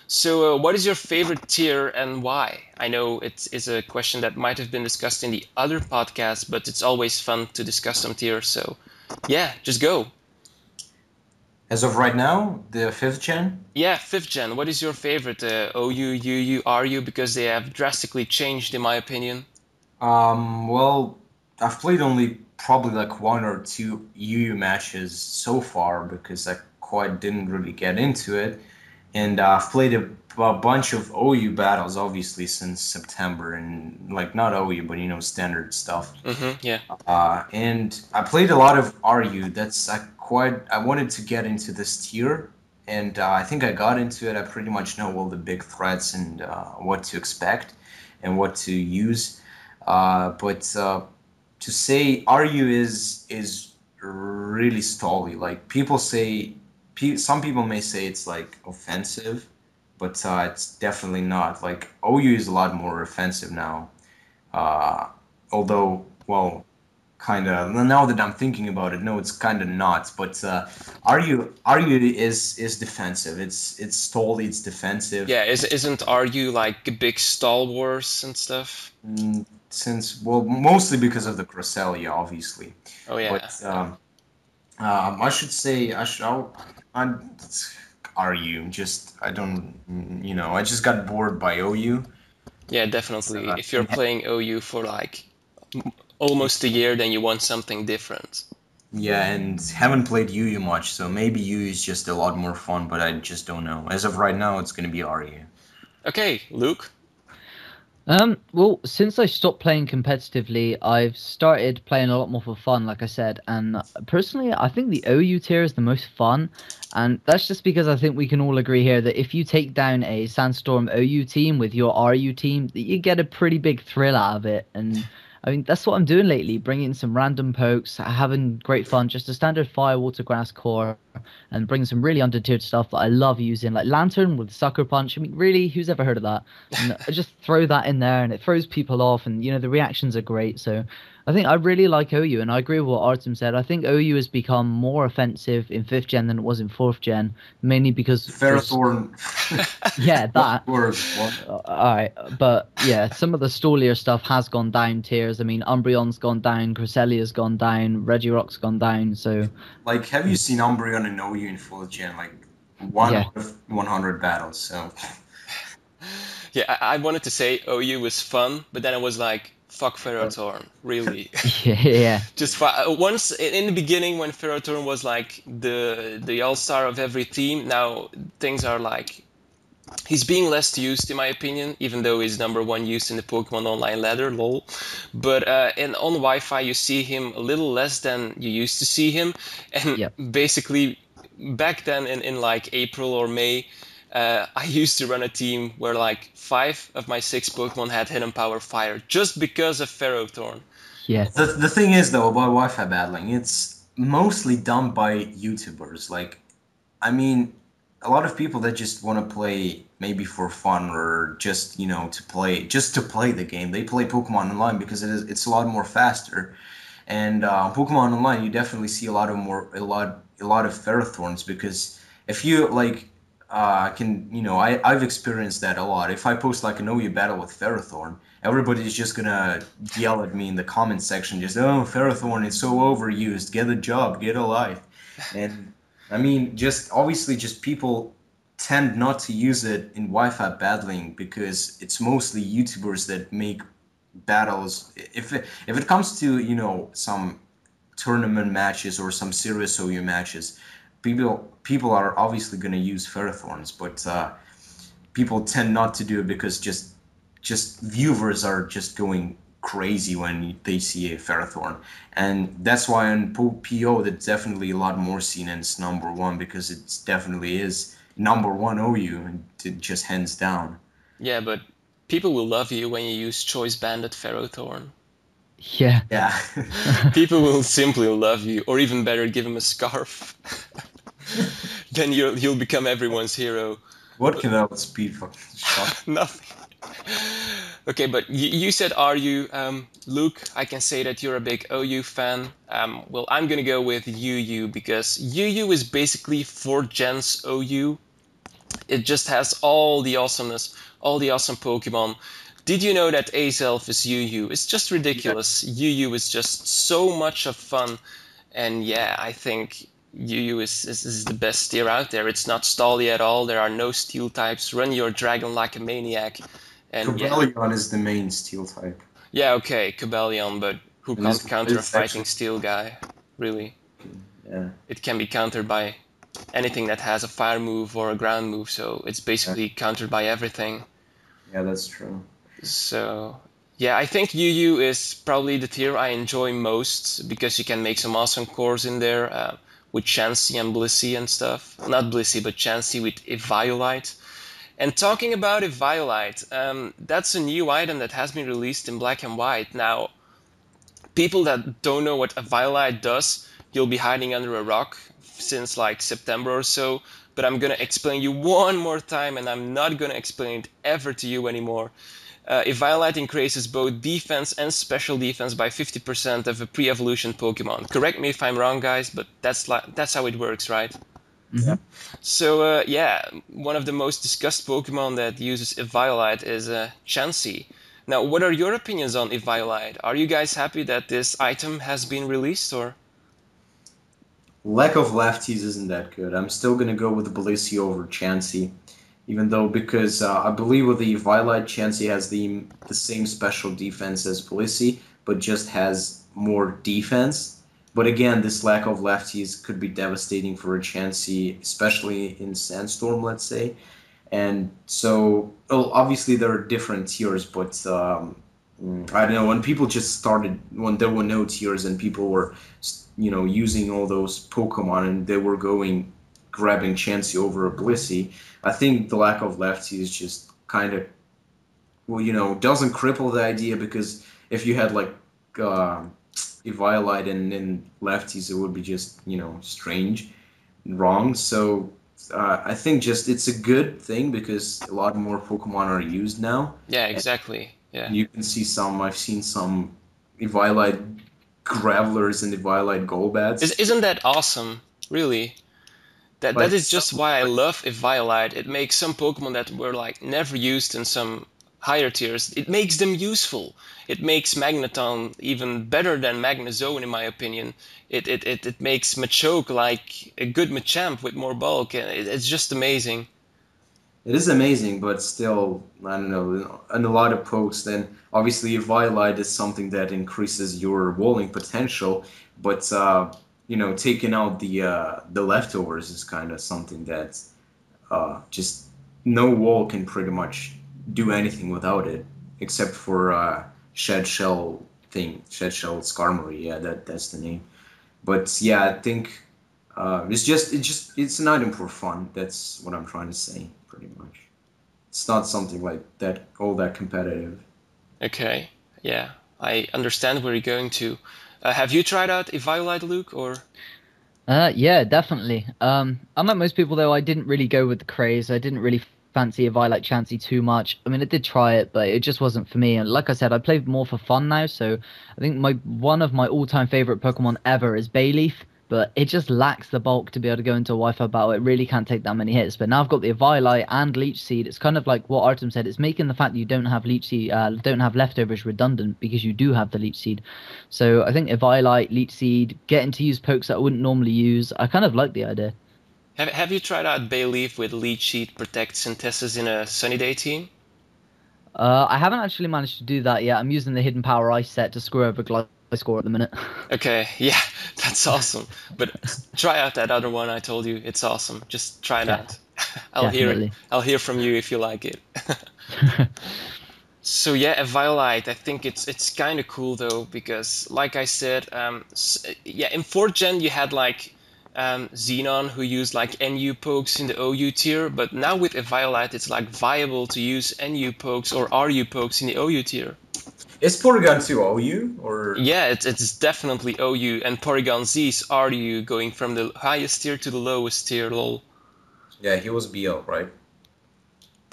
So what is your favorite tier and why? I know it is a question that might have been discussed in the other podcast, but it's always fun to discuss some tiers, so yeah, just go. As of right now, the 5th gen. Yeah, 5th gen, what is your favorite? OU, UU, RU, because they have drastically changed in my opinion. Well, I've played only probably like 1 or 2 UU matches so far because I quite didn't really get into it. And I've played a bunch of OU battles, obviously, since September, and like not OU, but standard stuff. Yeah. And I played a lot of RU. I wanted to get into this tier, and I think I got into it. I pretty much know all the big threats and what to expect and what to use. But to say RU is really stally. Like people say. Some people may say it's like offensive, but it's definitely not. Like OU is a lot more offensive now. Although, well, kind of, now that I'm thinking about it, no, it's kind of not. But Aryu is defensive. It's stall, it's defensive. Yeah, isn't Aryu like a big Star Wars and stuff? Since, well, mostly because of the Cresselia, obviously. Oh yeah. But I should say I'm Aryu. Just I don't, I just got bored by OU. Yeah, definitely. If you're and playing OU for like almost a year, then you want something different. Yeah, and haven't played Yu much, so maybe Yu is just a lot more fun, but I just don't know. As of right now, it's gonna be Aryu. Okay, Luke. Well, since I stopped playing competitively, I've started playing a lot more for fun, like I said. And personally, I think the OU tier is the most fun. And that's just because I think we can all agree here that if you take down a Sandstorm OU team with your RU team, that you get a pretty big thrill out of it. And I mean, that's what I'm doing lately, bringing some random pokes, having great fun, just a standard fire, water, grass core, and bringing some really undertiered stuff that I love using, like Lantern with Sucker Punch. I mean, really, who's ever heard of that? And I just throw that in there, and it throws people off, and the reactions are great. So I think I really like OU, and I agree with what Artem said. I think OU has become more offensive in 5th gen than it was in 4th gen, mainly because Ferrothorn. yeah, that. What? All right, but yeah, some of the stallier stuff has gone down tiers. I mean, Umbreon's gone down, Cresselia's gone down, Regirock's gone down. So, Like, have you seen Umbreon and OU in full gen? Like, yeah. out of 100 battles. So Yeah, I wanted to say OU was fun, but then I was like, fuck Ferrothorn, really. Yeah. Just once in the beginning when Ferrothorn was like the all-star of every team, now things are like he's being less used in my opinion, even though he's number one used in the Pokemon Online ladder, lol. But on Wi-Fi you see him a little less than you used to see him, and Yep. basically back then in like April or May, I used to run a team where like 5 of my 6 Pokemon had Hidden Power Fire just because of Ferrothorn. Yeah. the thing is though about Wi-Fi battling, it's mostly done by YouTubers. Like, I mean, a lot of people that just want to play maybe for fun or just to play the game. They play Pokemon Online because it's a lot more faster. And Pokemon Online, you definitely see a lot of Ferrothorns because if you like I've experienced that a lot. If I post like an OU battle with Ferrothorn, everybody's just gonna yell at me in the comments section, just oh Ferrothorn is so overused, get a job, get a life. And I mean, just obviously, just people tend not to use it in Wi-Fi battling because it's mostly YouTubers that make battles. If it comes to some tournament matches or some serious OU matches, people are obviously going to use Ferrothorns, but people tend not to do it because just viewers are just going crazy when they see a Ferrothorn, and that's why on PO that's definitely a lot more seen and it's number one because it definitely is number one OU and just hands down. Yeah, but people will love you when you use Choice Banded Ferrothorn. Yeah. Yeah. People will simply love you, or even better, give him a scarf. Then you'll become everyone's hero. What can outspeed fucking shot? Nothing. Okay, but you said RU. Luke, I can say that you're a big OU fan. Well, I'm gonna go with UU because UU is basically 4 gens OU. It just has all the awesomeness, all the awesome Pokemon. Did you know that Azelf is UU? It's just ridiculous. UU is just so much of fun. And yeah, I think UU is the best tier out there. It's not stally at all. There are no steel types. Run your dragon like a maniac. And Cobalion is the main steel type. yeah, okay, Cobalion, but who can't counter a it's fighting actually- steel guy? Really? Yeah. It can be countered by anything that has a fire move or a ground move, so it's basically countered by everything. Yeah, that's true. So yeah, I think UU is probably the tier I enjoy most because you can make some awesome cores in there with Chansey and Blissey and stuff. Not Blissey, but Chansey with Eviolite. And talking about Eviolite, that's a new item that has been released in Black and White. Now, people that don't know what Eviolite does, you'll be hiding under a rock since like September or so. But I'm gonna explain you one more time, and I'm not gonna explain it ever to you anymore. Eviolite increases both defense and special defense by 50% of a pre-evolution Pokemon. Correct me if I'm wrong, guys, but that's how it works, right? Mhm. So yeah, one of the most discussed Pokemon that uses Eviolite is Chansey. Now, what are your opinions on Eviolite? Are you guys happy that this item has been released, or? Lack of lefties isn't that good. I'm still gonna go with Blissey over Chansey, even though because I believe with the Violet, Chansey has the same special defense as Blissey, but just has more defense. But again, this lack of lefties could be devastating for a Chansey, especially in Sandstorm, let's say. And so, well, obviously there are different tiers, but I don't know, when people just started, when there were no tiers and people were, using all those Pokemon and they were grabbing Chansey over a Blissey, I think the lack of lefties just kind of, well, doesn't cripple the idea, because if you had like Eviolite and lefties, it would be just, strange, wrong. So I think just it's a good thing because a lot more Pokemon are used now. Yeah, exactly. Yeah. You can see I've seen some Eviolite Gravelers and Eviolite Golbats. Isn't that awesome? Really? That Like, is just why I love Eviolite. It makes some Pokemon that were like never used in some higher tiers. It makes them useful. It makes Magneton even better than Magnezone, in my opinion. It makes Machoke like a good Machamp with more bulk. It's just amazing. It is amazing, but still, I don't know, in a lot of pokes, then obviously Violet is something that increases your walling potential, but taking out the leftovers is kind of something that just no wall can pretty much do anything without it, except for Shed Shell Skarmory, yeah, that's the name. But yeah, I think it's an item for fun. That's what I'm trying to say, pretty much. It's not something like that all that competitive. Okay, yeah, I understand where you're going to. Have you tried out Eviolite, Luke, or? Yeah, definitely. Unlike most people though, I didn't really go with the craze. I didn't really fancy Violet Chansey too much. I mean, I did try it, but it just wasn't for me. And like I said, I play more for fun now. So I think my one of my all-time favorite Pokemon ever is Bayleaf, but it just lacks the bulk to be able to go into a Wi-Fi battle. It really can't take that many hits. But now I've got the Violet and Leech Seed. It's kind of like what Artem said. It's making the fact that you don't have Leech Seed, don't have leftovers redundant because you do have the Leech Seed. So I think Eviolite, Leech Seed, getting to use pokes that I wouldn't normally use, I kind of like the idea. Have you tried out Bayleaf with Leech Seed Protect Synthesis in a Sunny Day team? I haven't actually managed to do that yet. I'm using the Hidden Power Ice set to screw over Gliscor at the minute. Okay, yeah, that's awesome. But try out that other one I told you. It's awesome. Just try it Yeah, out. I'll hear it. definitely. I'll hear from you if you like it. So yeah, Eviolite. I think it's kind of cool though because, like I said, yeah, in 4th Gen you had like Xenon who used like NU pokes in the OU tier, but now with Eviolite it's like viable to use NU pokes or RU pokes in the OU tier. Is Porygon 2 OU or Yeah, it's definitely OU, and Porygon Z's RU going from the highest tier to the lowest tier. Lol. yeah, he was BL, right?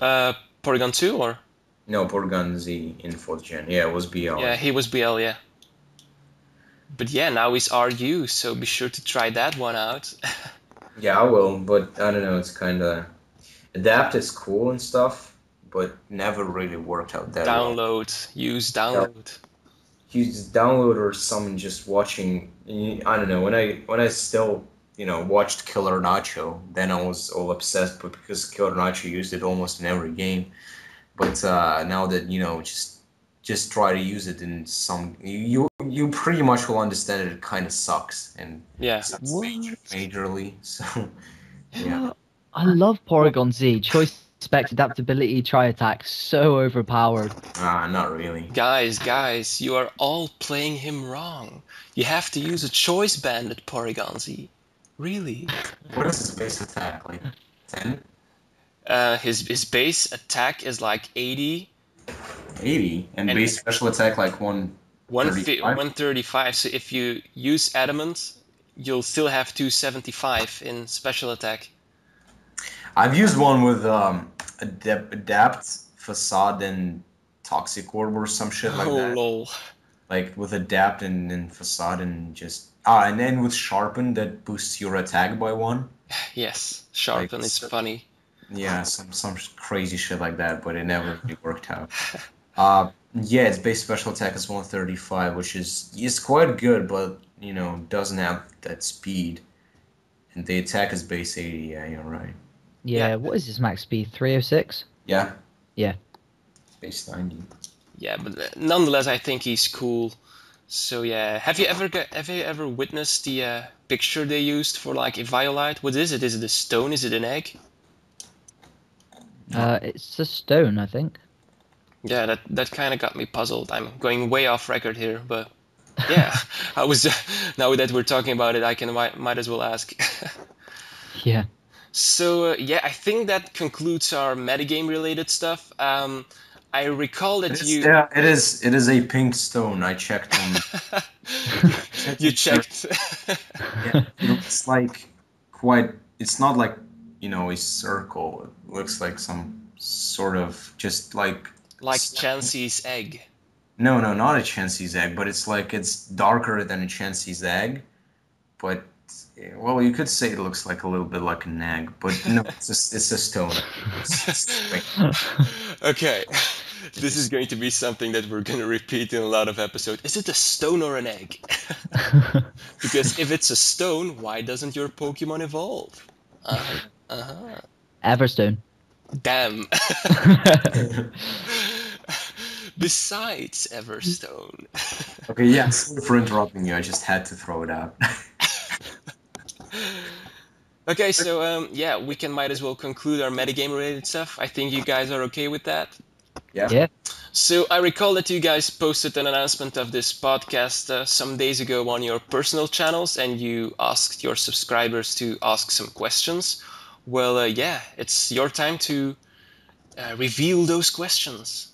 Uh, Porygon 2 or? No, Porygon Z in 4th Gen. Yeah, it was BL. Yeah, he was BL, yeah. But yeah, now he's RU, so be sure to try that one out. Yeah, I will, but I don't know, it's kind of Adapt is cool and stuff, but never really worked out that well. Use download. Use download or someone just watching. I don't know. When I still watched Killer Nacho, then I was all obsessed, but because Killer Nacho used it almost in every game. But now that just try to use it in some, you pretty much will understand it kind of sucks and Yeah. sucks majorly. So yeah. I love Porygon Z. Choice Specs, Adaptability, Tri Attack, so overpowered. Not really. Guys, you are all playing him wrong. You have to use a choice band at Porygon Z. Really? What is his base attack, like 10? His base attack is like 80. 80? And base special attack like 135? 135. So if you use Adamant, you'll still have 275 in special attack. I've used one with Adapt, Facade, and Toxic Orb or some shit like Oh that. lol. Like with Adapt and Facade and just and then with Sharpen that boosts your attack by 1. Yes, Sharpen Like, is funny. Yeah, some crazy shit like that, but it never really worked out. Yeah, its base special attack is 135, which is quite good, but doesn't have that speed. And the attack is base 80. Yeah, you're right. Yeah, what is his max speed? 306? Yeah. Yeah. Base 90. Yeah, but nonetheless, I think he's cool. So yeah, have you ever witnessed the picture they used for like Eviolite? What is it? Is it a stone? Is it an egg? It's a stone, I think. Yeah, that kind of got me puzzled. I'm going way off record here, but yeah, I was. Now that we're talking about it, I can might as well ask. Yeah. So yeah, I think that concludes our metagame related stuff. I recall that you. Yeah, it is a pink stone. I checked on. You checked. Yeah, it's like quite. It's not like a circle. It looks like some sort of just like. Like Chansey's egg. No, not a Chansey's egg, but it's darker than a Chansey's egg. But well, you could say it looks like a little bit like an egg, but no, it's a stone. Okay, this is going to be something that we're going to repeat in a lot of episodes. Is it a stone or an egg? Because if it's a stone, why doesn't your Pokemon evolve? Everstone. Damn. Besides Everstone. Okay, yeah, sorry for interrupting you. I just had to throw it out. Okay, so yeah, we might as well conclude our metagame related stuff. I think you guys are okay with that. Yeah. So I recall that you guys posted an announcement of this podcast some days ago on your personal channels, and you asked your subscribers to ask some questions. Well, yeah, it's your time to reveal those questions.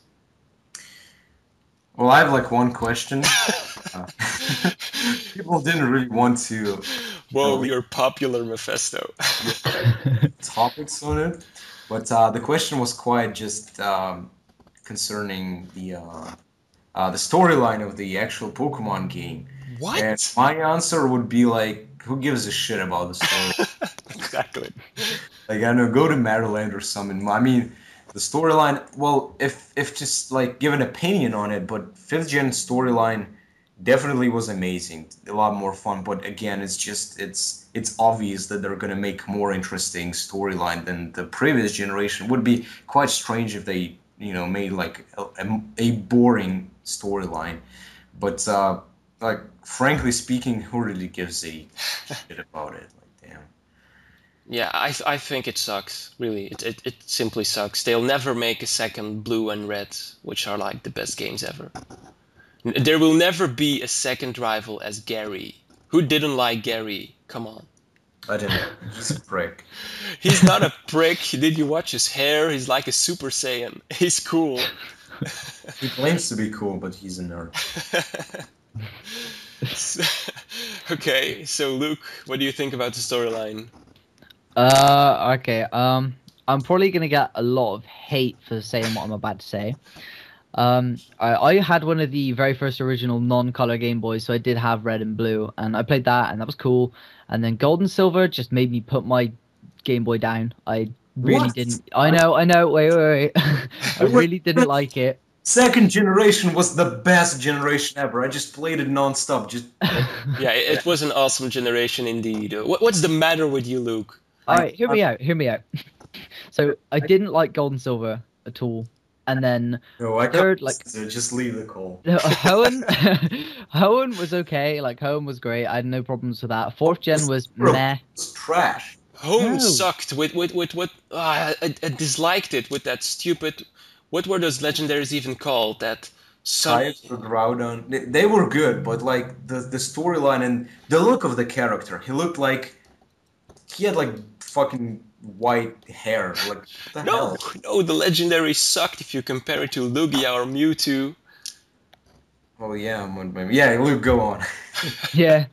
Well, I have like one question. People didn't really want to. Whoa, you're popular, Mephesto. Topics on it, but the question was quite just concerning the storyline of the actual Pokemon game. What? And my answer would be like, who gives a shit about the story? Exactly. Like, I know, go to Maryland or something. I mean, the storyline, well, if just like give an opinion on it, but 5th gen storyline definitely was amazing, a lot more fun. But again, it's obvious that they're gonna make more interesting storyline than the previous generation. It would be quite strange if they made like a boring storyline. But like frankly speaking, who really gives a shit about it? Like, damn. Yeah, I think it sucks. Really, it simply sucks. They'll never make a second Blue and Red, which are like the best games ever. There will never be a second rival as Gary. Who didn't like Gary? Come on. I didn't. He's a prick. He's not a prick. Did you watch his hair? He's like a Super Saiyan. He's cool. He claims to be cool, but he's a nerd. Okay, so Luke, what do you think about the storyline? Okay. I'm probably gonna get a lot of hate for saying what I'm about to say. I had one of the very first original non-color Game Boys, so I did have red and blue, and I played that, and that was cool. And then gold and silver just made me put my Game Boy down. I really didn't. I know. Wait. I really didn't like it. Second generation was the best generation ever. I just played it non-stop. Yeah, it was an awesome generation indeed. What's the matter with you, Luke? Alright, hear me out. So I didn't like gold and silver at all. And then No, I third, can't. like Just leave the call. Hoenn was okay. Like Hoenn was great. I had no problems with that. 4th gen was meh. It's trash. Home No. sucked with what I disliked it with that stupid. What were those legendaries even called? That Kyogre, Groudon, they were good, but like the storyline and the look of the character, he looked like he had like fucking white hair. Like what the hell? No, the legendary sucked if you compare it to Lugia or Mewtwo. Oh yeah, Luke, go on. Yeah.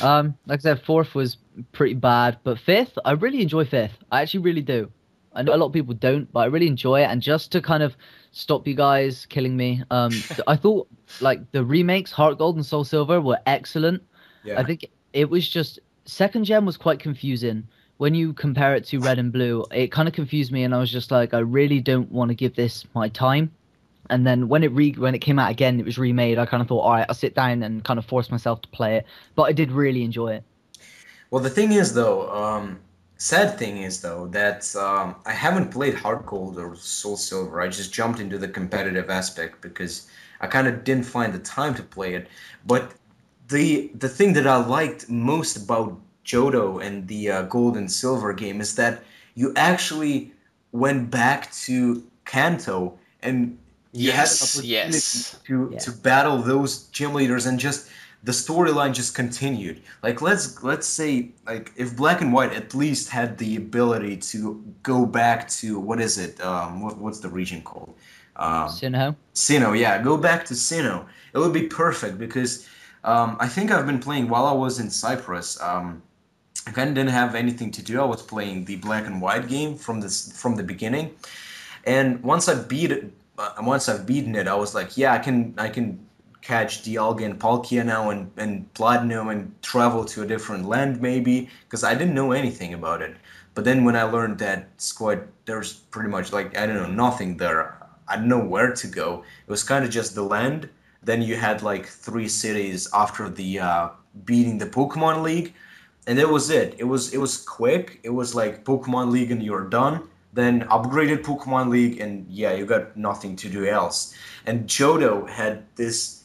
Like I said, 4th was pretty bad, but 5th, I really enjoy 5th. I actually really do. I know a lot of people don't, but I really enjoy it. And just to kind of stop you guys killing me, I thought like the remakes, Heart Gold and Soul Silver, were excellent. I Yeah. think it was just second gen was quite confusing when you compare it to Red and Blue. It kind of confused me, and I was just like, I really don't want to give this my time. And then when it came out again, it was remade. I kind of thought, all right, I'll sit down and kind of force myself to play it. But I did really enjoy it. Well, the thing is, though, sad thing is, though, that I haven't played Hard Gold or Soul Silver. I just jumped into the competitive aspect because I kind of didn't find the time to play it. But the thing that I liked most about Johto and the Gold and Silver game is that you actually went back to Kanto and you had an Yes, opportunity yes. to battle those gym leaders and just the storyline just continued. Like let's say like if Black and White at least had the ability to go back to what is it? What's the region called? Um, Sinnoh. Sinnoh, yeah, go back to Sinnoh. It would be perfect because I think I've been playing while I was in Cyprus. I kind of didn't have anything to do. I was playing the Black and White game from the beginning, and once I've beaten it, I was like, yeah, I can catch Dialga and Palkia now and Platinum and travel to a different land maybe because I didn't know anything about it. But then when I learned that squad, there's pretty much like I don't know nothing there. I didn't know where to go. It was kind of just the land. Then you had like three cities after the beating the Pokemon League, and that was it. It was quick. It was like Pokemon League and you're done. Then upgraded Pokemon League and yeah, you got nothing to do else. And Johto had this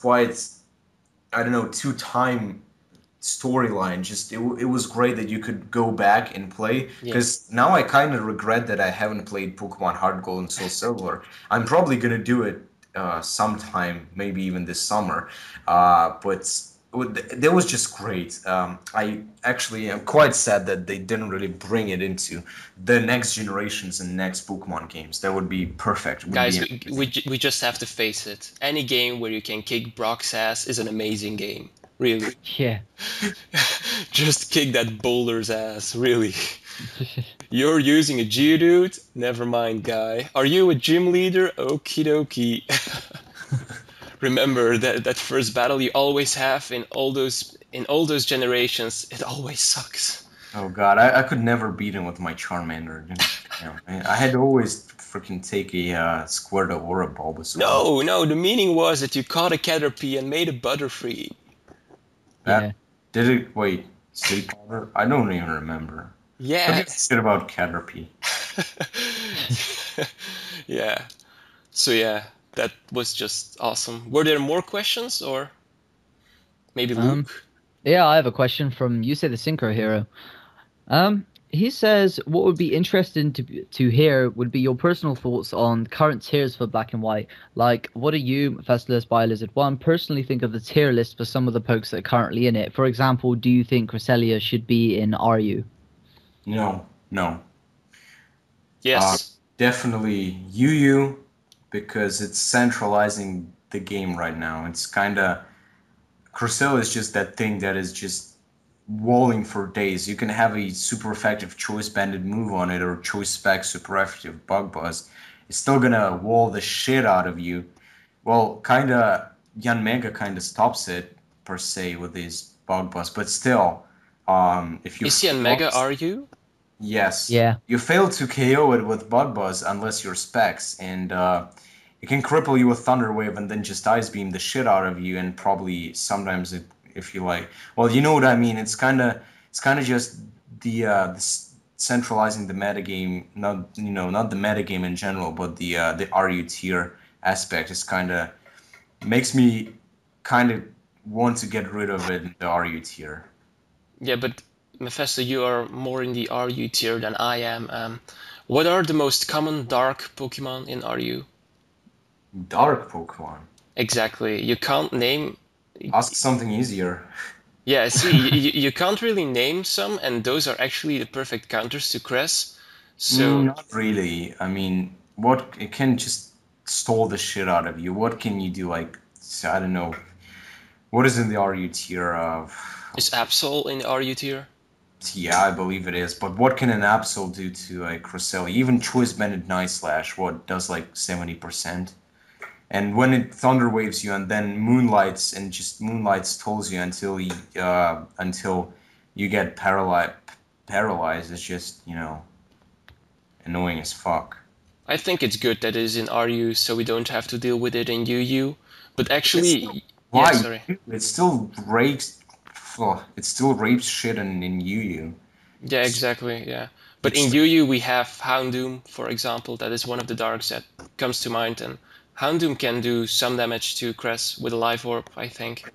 quite I don't know two-time storyline. Just it was great that you could go back and play Yeah. because now I kind of regret that I haven't played Pokemon Heart Gold and Soul Silver. I'm probably gonna do it sometime, maybe even this summer. But that was just great. I actually am quite sad that they didn't really bring it into the next generations and next Pokemon games. That would be perfect. Would Guys, be we just have to face it. Any game where you can kick Brock's ass is an amazing game. Really. Yeah. Just kick that boulder's ass, really. You're using a Geodude? Never mind, guy. Are you a gym leader? Okie dokie. Remember that first battle you always have in all those generations. It always sucks. Oh God, I could never beat him with my Charmander. I had to always freaking take a Squirtle or a Bulbasaur. No, the meaning was that you caught a Caterpie and made a Butterfree. That, Yeah. Did it? Wait, Sleep Powder? I don't even remember. What Yeah. did you say about Caterpie? Yeah. So yeah, that was just awesome. Were there more questions or maybe Luke? Yeah, I have a question from you say the Synchro Hero. He says what would be interesting to hear would be your personal thoughts on current tiers for Black and White. Like, what do you, Mefestofelus, BioLizard1, personally think of the tier list for some of the pokes that are currently in it? For example, do you think Cresselia should be in RU? No. Yes. Definitely UU because it's centralizing the game right now. It's kind of Cresselia is just that thing that is just walling for days. You can have a super effective choice banded move on it or choice spec super effective bug buzz. It's still gonna wall the shit out of you. Well, kinda Yanmega kinda stops it per se with his bug buzz, but still, if you Is he on Mega RU? yes, Yeah. you fail to KO it with bug buzz unless you're specs, and it can cripple you with Thunder Wave and then just Ice Beam the shit out of you, and probably sometimes it if you like. Well, you know what I mean. It's kind of just the centralizing the metagame, not the metagame in general, but the RU tier aspect is kind of makes me kind of want to get rid of it in the RU tier. Yeah, but Mephisto, you are more in the RU tier than I am. What are the most common dark Pokemon in RU? Dark Pokemon. Exactly. You can't name. Ask something easier. Yeah, see, you can't really name some, and those are actually the perfect counters to Cress. So, Not really. I mean, what it can just stall the shit out of you. What can you do? Like, I don't know. What is in the RU tier of? is Absol in the RU tier? Yeah, I believe it is. But what can an Absol do to a Cresselia? Even Choice Bended Night Slash, what does like 70%? And when it thunder waves you and then moonlights tells you until you get paralyzed, it's just, annoying as fuck. I think it's good that it is in RU, so we don't have to deal with it in UU. But It's still, actually, yeah, why? sorry. It still rapes, it still rapes shit in Yu. Yeah, exactly, yeah. But in It's UU we have Houndoom, for example. That is one of the darks that comes to mind, and Houndoom can do some damage to Cress with a life orb, I think.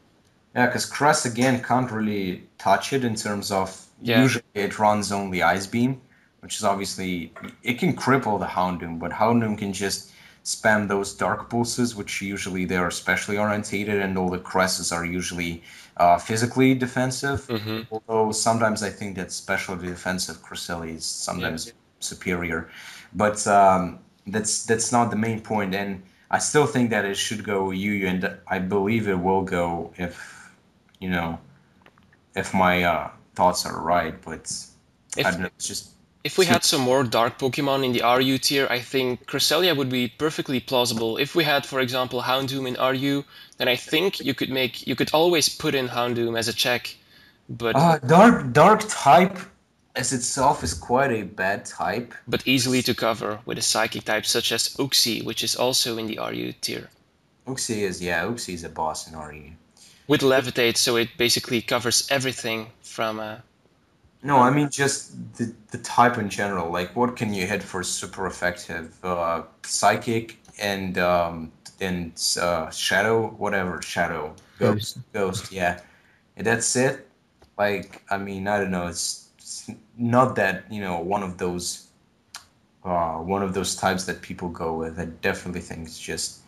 Yeah, because Crest again can't really touch it in terms of Yeah. usually it runs only Ice Beam, which is obviously it can cripple the Houndoom, but Houndoom can just spam those Dark Pulses, which usually they are specially orientated, and all the Cresses are usually physically defensive. Mm-hmm. Although sometimes I think that specially defensive Cresselia is sometimes superior, but that's not the main point, and I still think that it should go Yu, and I believe it will go you know, if my thoughts are right, but I If don't know, it's just if we had some more dark Pokemon in the RU tier, I think Cresselia would be perfectly plausible. If we had, for example, Houndoom in RU, then I think you could always put in Houndoom as a check. But dark type as itself is quite a bad type. but easily to cover with a psychic type such as Uxie, which is also in the RU tier. Uxie is a boss in RE. With Levitate, so it basically covers everything from No, I mean just the type in general. Like, what can you hit for super effective? Psychic and shadow, whatever, shadow, ghost. Yeah, and that's it. Like, I mean, I don't know. It's not that one of those types that people go with. I definitely think it's just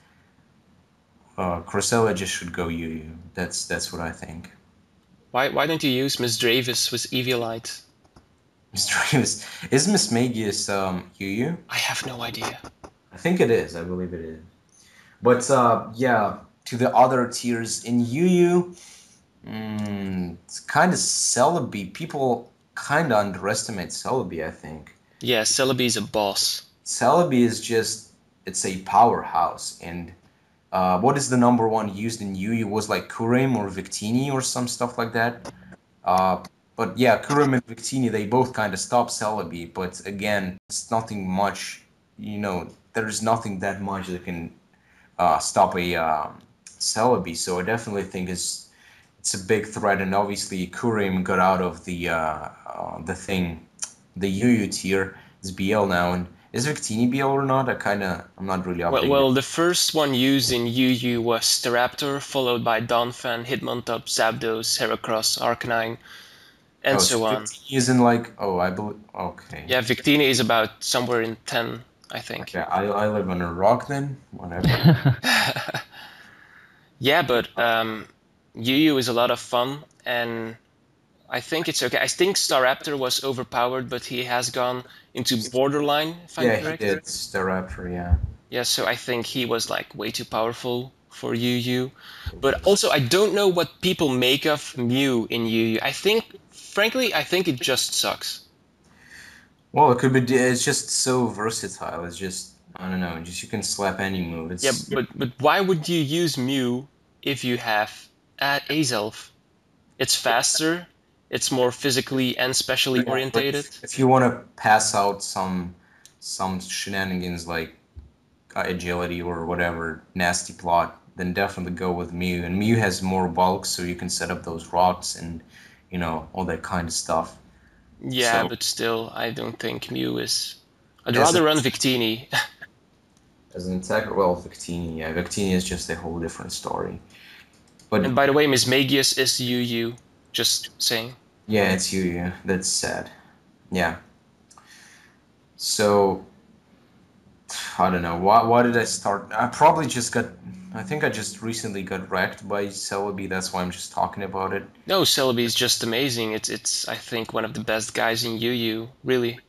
Cresselia just should go Yu. That's what I think. why don't you use Miss Dravis with Eviolite? Mr. Davis, is Miss Magius Yu? I have no idea. I think it is. I believe it is. But yeah, to the other tiers in Yu, it's kind of Celebi. People kind of underestimate Celebi, I think. Yeah, Celebi is a boss. Celebi is just, it's a powerhouse. And what is the number one used in Yu? Was like Kurim or Victini or some stuff like that. Uh, but yeah, Kurim and Victini, they both kind of stop Celebi. But again, it's nothing much, there's nothing that much that can stop a Celebi. So I definitely think it's a big threat. And obviously, Kurim got out of the thing, the Yu tier is BL now. And is Victini BL or not? I'm not really updated. Well, the first one used in UU was Staraptor, followed by Donphan, Hitmontop, Zapdos, Heracross, Arcanine, and so on. Victini is in like, I believe, okay. Yeah, Victini is about somewhere in 10, I think. Yeah, I live on a rock then, whatever. Yeah, but UU is a lot of fun, and I think it's okay. I think Staraptor was overpowered, but he has gone into borderline, if I'm correct. Yeah, he did, Staraptor, yeah. Yeah, so I think he was like way too powerful for UU. But also, I don't know what people make of Mew in UU. Frankly, I think it just sucks. Well, it could be, it's just so versatile. It's just, I don't know, just you can slap any move. Yeah, but why would you use Mew if you have Azelf? It's faster, it's more physically and specially orientated. If you want to pass out some shenanigans like agility or whatever nasty plot, then definitely go with Mew. And Mew has more bulk, so you can set up those rocks and all that kind of stuff. Yeah, So- but still, I don't think Mew is. I'd rather run Victini. As an attacker, well, Victini, yeah, Victini is just a whole different story. But And by the way, Miss Magius is UU. Just saying. yeah, it's you. Yeah, that's sad. Yeah. So I don't know. Why did I start? I think I just recently got wrecked by Celebi. That's why I'm just talking about it. No, Celebi is just amazing. It's I think one of the best guys in UU. Really.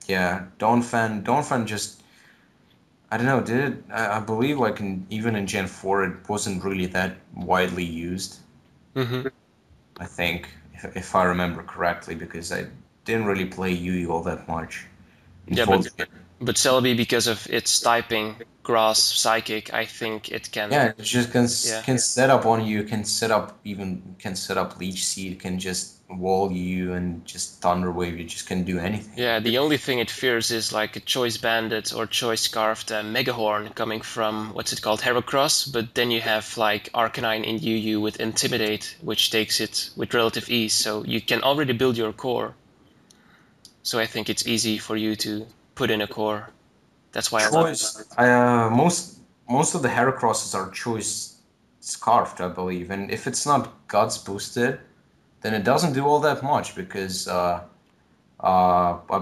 Yeah, Donphan just, I don't know. Did it? I believe like even in Gen 4, it wasn't really that widely used. Mm-hmm. I think, if I remember correctly, because I didn't really play Yu-Gi all that much. Yeah, but Celebi, because of its typing, Grass, Psychic, I think it can. Yeah, it just Yeah. can set up on you, can set up Leech Seed, can just wall you and just Thunder Wave. You just can do anything. Yeah, the only thing it fears is like a Choice Bandit or Choice Scarfed Megahorn coming from, what's it called, Heracross, but then you have like Arcanine in UU with Intimidate, which takes it with relative ease, so you can already build your core. So I think it's easy for you to put in a core. That's why I love it. Choice, most of the Heracrosses are Choice Scarfed, I believe, and if it's not Guts boosted, then it doesn't do all that much because I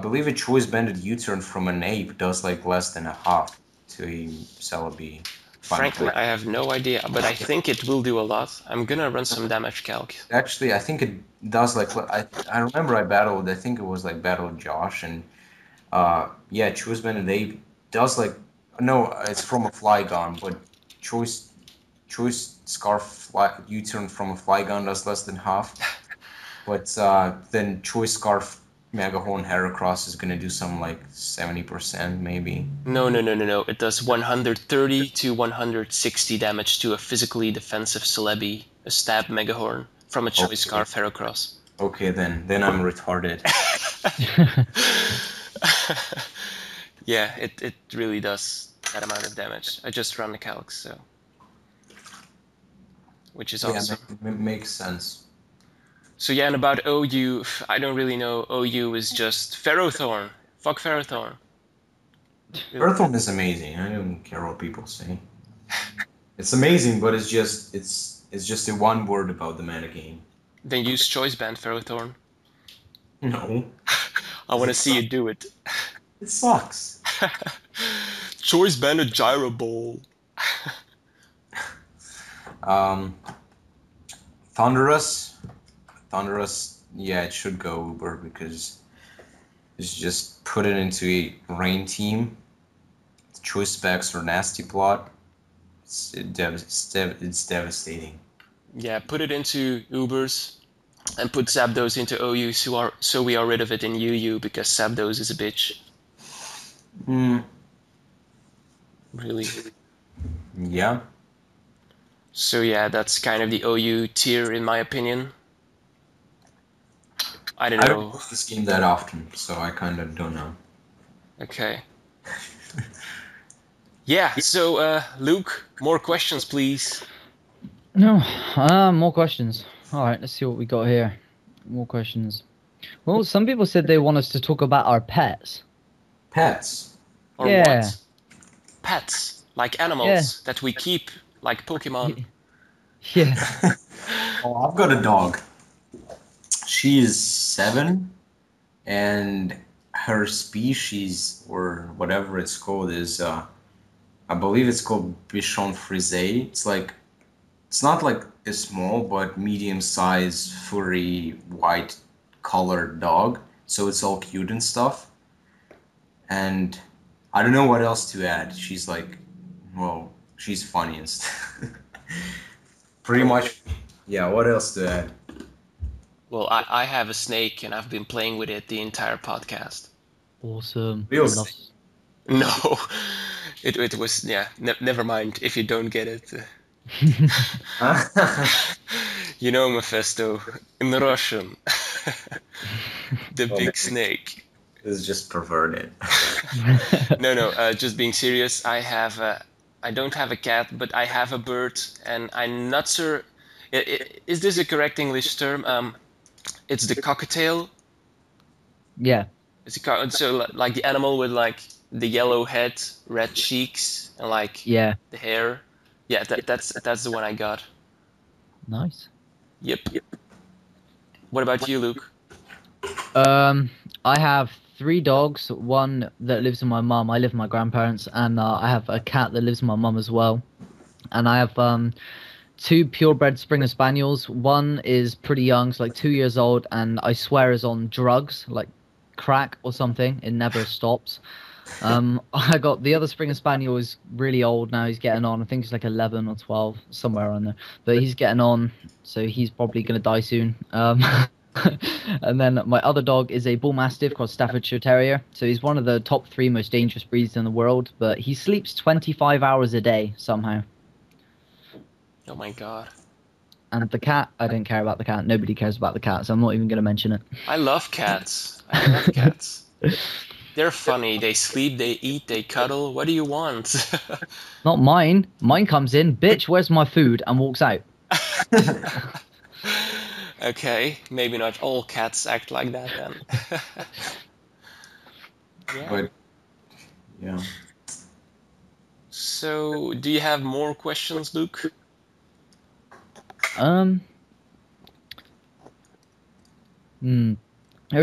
believe a Choice Banded U-turn from an Ape does like less than a half to a Celebi. Frankly, I have no idea, but I think it will do a lot. I'm gonna run some damage calc. Actually, I think it does like I remember I battled. I think it was like battled Josh, and yeah, Choice Banded Ape does like no, it's from a Flygon, but Choice Scarf U-turn from a Flygon does less than half. But then Choice Scarf Megahorn Heracross is gonna do some like 70% maybe. No. It does 130 to 160 damage to a physically defensive Celebi, a stab Megahorn from a Choice Scarf Heracross. Okay, then I'm retarded. Yeah, it really does that amount of damage. I just run the calcs, so which is awesome. Yeah, makes sense. So yeah, and about OU, I don't really know. OU is just Ferrothorn. Fuck Ferrothorn. Ferrothorn is amazing. I don't care what people say. It's amazing, but it's just a one word about the metagame. Then use Choice Band Ferrothorn. No. I want to see you do it. It sucks. Choice Band a Gyro Ball. Thunderous, yeah, it should go Uber because it's just put it into a rain team. Choice specs or nasty plot. It's devastating. Yeah, put it into Ubers and put Zapdos into OU so we are rid of it in UU because Zapdos is a bitch. Really. Yeah. So yeah, that's kind of the OU tier in my opinion. I don't know. I don't play this game that often, so I kind of don't know. Okay. Yeah, so Luke, more questions, please. No, more questions. All right, let's see what we got here. More questions. Well, some people said they want us to talk about our pets. Pets? Or Yeah. what? Pets, like animals that we keep, like Pokemon. Yeah. Oh, I've got a dog. She is 7, and her species, or whatever it's called, is, I believe it's called Bichon Frise. It's not like a small, but medium-sized, furry, white-colored dog, so it's all cute and stuff. And I don't know what else to add. She's like, well, she's funny and stuff. Pretty much, yeah, what else to add? Well, I have a snake and I've been playing with it the entire podcast. Awesome. Real Love- snake. No, it was, yeah, never mind if you don't get it. You know, Mephisto, in Russian, the big snake. This is just perverted. No, just being serious, I don't have a cat, but I have a bird, and I'm not sure, is this a correct English term? It's the cockatiel. Yeah. So like the animal with like the yellow head, red cheeks, and like Yeah. the hair. Yeah, that's the one I got. Nice. Yep. What about you, Luke? I have 3 dogs. One that lives with my mum. I live with my grandparents, and I have a cat that lives with my mum as well. And I have 2 purebred Springer Spaniels. One is pretty young, so like 2 years old, and I swear is on drugs, like crack or something. It never stops. I got the other Springer Spaniel is really old now. He's getting on. I think he's like 11 or 12, somewhere around there. But he's getting on, so he's probably gonna die soon. And then my other dog is a bull mastiff called Staffordshire Terrier. So he's one of the top 3 most dangerous breeds in the world, but he sleeps 25 hours a day somehow. Oh my god. And the cat, I don't care about the cat. Nobody cares about the cat, so I'm not even going to mention it. I love cats. I love cats. They're funny. They sleep, they eat, they cuddle. What do you want? Not mine. Mine comes in, bitch, where's my food, and walks out. Okay, maybe not all cats act like that then. Yeah. But yeah. So, do you have more questions, Luke? There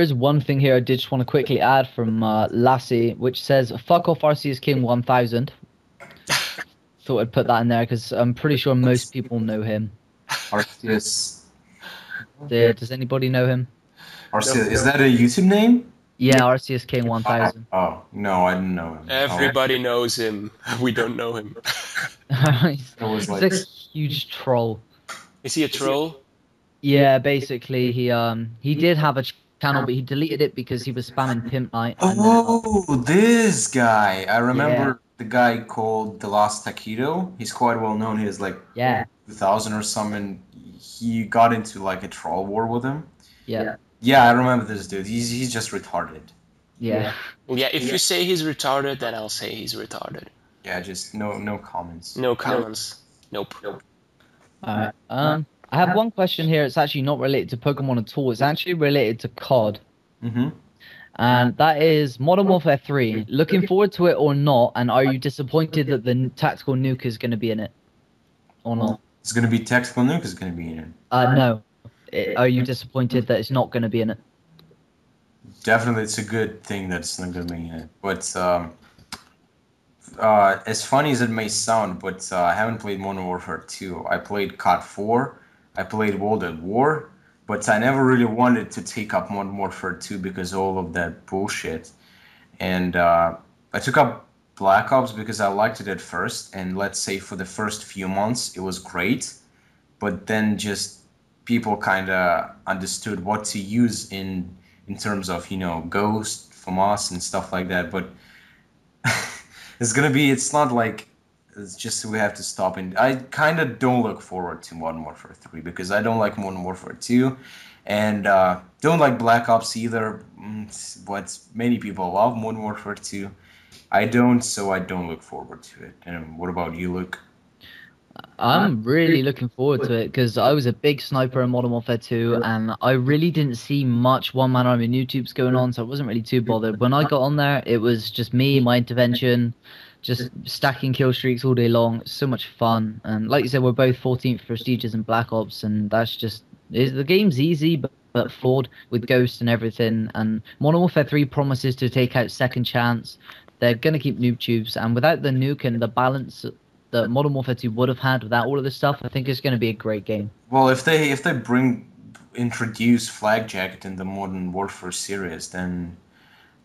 is one thing here I did just want to quickly add from Lassie, which says, fuck off Arceus King 1000. Thought I'd put that in there because I'm pretty sure most people know him. Arceus. Does anybody know him? Arceus. Is that a YouTube name? Yeah, Arceus King 1000. Oh, no, I didn't know him. Everybody knows him. We don't know him. He's I was like, a huge troll. Is he a troll? Yeah, basically he did have a channel, but he deleted it because he was spamming Pimp Night. And oh, this guy. I remember the guy called The Last Taquito. He's quite well known. He has like 2000 or something. He got into like a troll war with him. Yeah. Yeah, I remember this dude. He's just retarded. Yeah. Yeah, if you say he's retarded, then I'll say he's retarded. Yeah, just no comments. No comments. Nope. Alright. I have one question here. It's actually not related to Pokemon at all. It's actually related to COD. Mm-hmm. And that is Modern Warfare 3. Looking forward to it or not? And are you disappointed that the tactical nuke is going to be in it? Or not? It's gonna be tactical nuke. Is gonna be in it. No. Are you disappointed that it's not going to be in it? Definitely, it's a good thing that it's not gonna be in it. But as funny as it may sound, but I haven't played Modern Warfare 2. I played COD 4. I played World at War, but I never really wanted to take up Modern Warfare 2 because of all of that bullshit. And I took up Black Ops because I liked it at first, and let's say for the first few months it was great, but then just people kind of understood what to use in terms of, you know, Ghost, FAMAS and stuff like that. But it's not like it's just we have to stop. And I kind of don't look forward to Modern Warfare 3 because I don't like Modern Warfare 2 and don't like Black Ops either. But many people love Modern Warfare 2. I don't, so I don't look forward to it. And what about you, Luke? I'm really looking forward to it because I was a big sniper in Modern Warfare 2 and I really didn't see much one-man army YouTubes going on, so I wasn't really too bothered. When I got on there, it was just me, my intervention, just stacking kill streaks all day long. So much fun. And like you said, we're both 14th prestigious in Black Ops, and that's just... the game's easy, but flawed with Ghost and everything. And Modern Warfare 3 promises to take out Second Chance. They're going to keep noob tubes, and without the nuke and the balance that Modern Warfare 2 would have had without all of this stuff, I think it's going to be a great game. Well, if they introduce Flag Jacket in the Modern Warfare series, then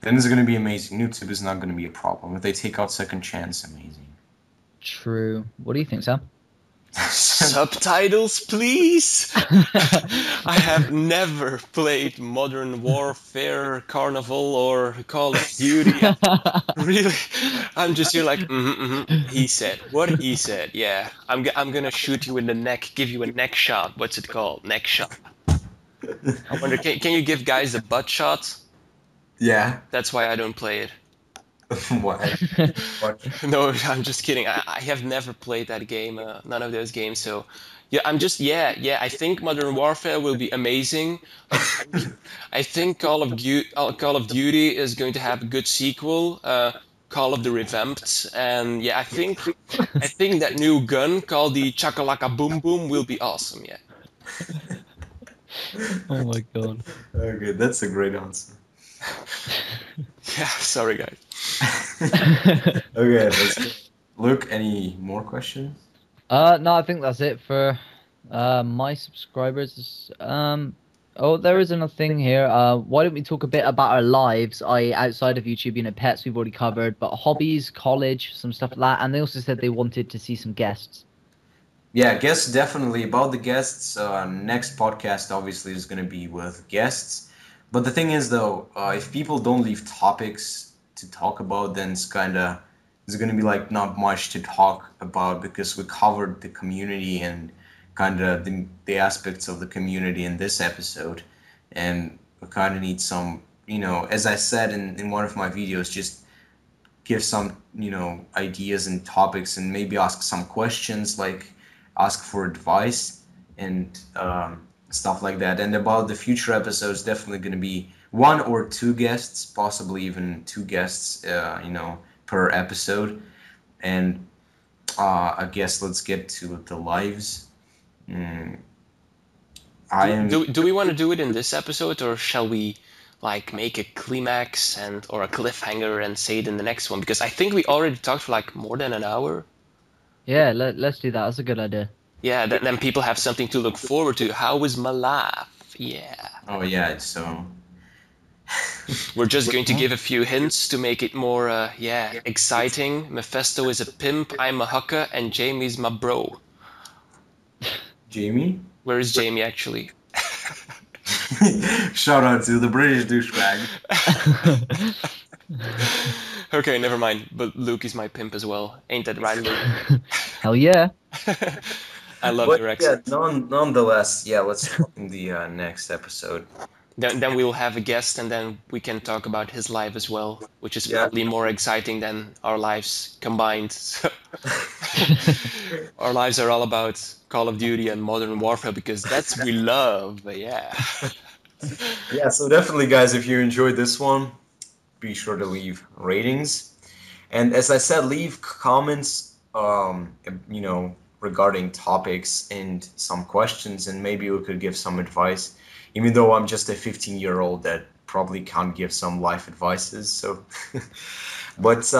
it's going to be amazing. Noob tube is not going to be a problem. If they take out Second Chance, amazing. True. What do you think, Sam? Subtitles, please. I have never played Modern Warfare, Carnival, or Call of Duty. Really, I'm just here like, he said. What he said? Yeah, I'm gonna shoot you in the neck, give you a neck shot. What's it called? Neck shot. I wonder, can you give guys a butt shot? Yeah. That's why I don't play it. What? No, I'm just kidding. I have never played that game, none of those games. So, yeah, I think Modern Warfare will be amazing. I think Call of Duty is going to have a good sequel, Call of the Revamped, and yeah, I think that new gun called the Chakalaka Boom Boom will be awesome. Yeah. Oh my god. Okay, that's a great answer. Yeah, sorry guys. Okay, let's go. Luke, any more questions? No, I think that's it for my subscribers. Oh, there is another thing here. Why don't we talk a bit about our lives? Outside of YouTube, you know, pets we've already covered, but hobbies, college, some stuff like that. And they also said they wanted to see some guests. Yeah, guests definitely. About the guests, next podcast obviously is going to be with guests. But the thing is, though, if people don't leave topics to talk about, then it's going to be like not much to talk about because we covered the community and kind of the aspects of the community in this episode, and we kind of need some, as I said in one of my videos, just give some ideas and topics and maybe ask some questions like ask for advice and stuff like that. And about the future episodes, definitely going to be one or two guests, possibly even two guests, per episode. And I guess let's get to the lives. I am. Do we want to do it in this episode, or shall we like make a climax or a cliffhanger and say it in the next one? Because I think we already talked for like more than an hour. Yeah, let's do that. That's a good idea. Yeah, then people have something to look forward to. How was my life? Yeah. Oh yeah, so We're just going to give a few hints to make it more, exciting. Mephisto is a pimp, I'm a hooker, and Jamie's my bro. Jamie. Where is Jamie actually? Shout out to the British douchebag. Okay, never mind. But Luke is my pimp as well. Ain't that right, Luke? Hell yeah. I love But your yeah, accent. nonetheless, yeah, let's talk in the next episode. Then we will have a guest, and then we can talk about his life as well, which is Yeah. probably more exciting than our lives combined. Our lives are all about Call of Duty and Modern Warfare because that's what we love. Yeah. Yeah, so definitely, guys, if you enjoyed this one, be sure to leave ratings. And as I said, leave comments, regarding topics and some questions, and maybe we could give some advice, even though I'm just a 15-year-old that probably can't give some life advices. So, but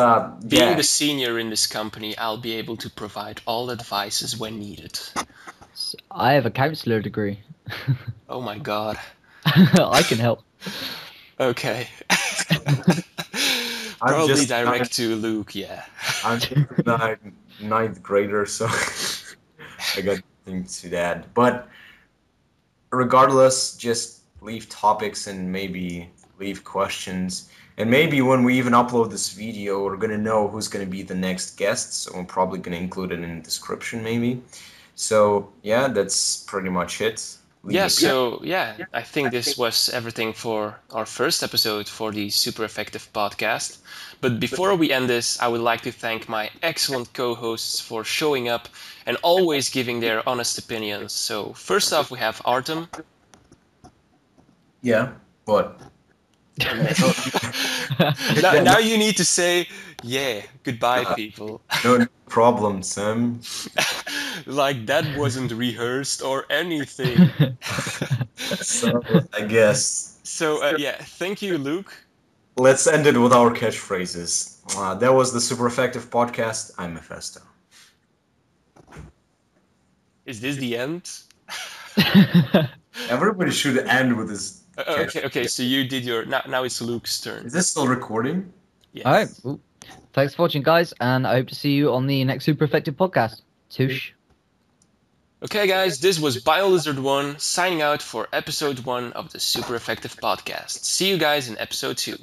Being yeah, the senior in this company, I'll be able to provide all advices when needed. I have a counselor degree. Oh my god. I can help. Okay. I'm Probably just direct to Luke, yeah. I'm just a ninth grader, so I got nothing to that. But regardless, just leave topics and maybe leave questions. And maybe when we even upload this video, we're gonna know who's gonna be the next guest. So I'm probably gonna include it in the description, maybe. So yeah, that's pretty much it. I think this was everything for our first episode for the Super Effective podcast. But before we end this, I would like to thank my excellent co-hosts for showing up and always giving their honest opinions. So first off, we have Artem. Yeah. What? Now you need to say, yeah, goodbye, people. No problem, Sam. Like that wasn't rehearsed or anything. So I guess So, thank you, Luke. let's end it with our catchphrases. That was the Super Effective Podcast. I'm Mephisto. Is this the end? Everybody should end with this. Okay, so you did your... Now it's Luke's turn. Is this still recording? Yes. All right. Well, thanks for watching, guys, and I hope to see you on the next Super Effective podcast. Touche. Okay, guys, this was BioLizard1 signing out for episode 1 of the Super Effective Podcast. See you guys in episode 2.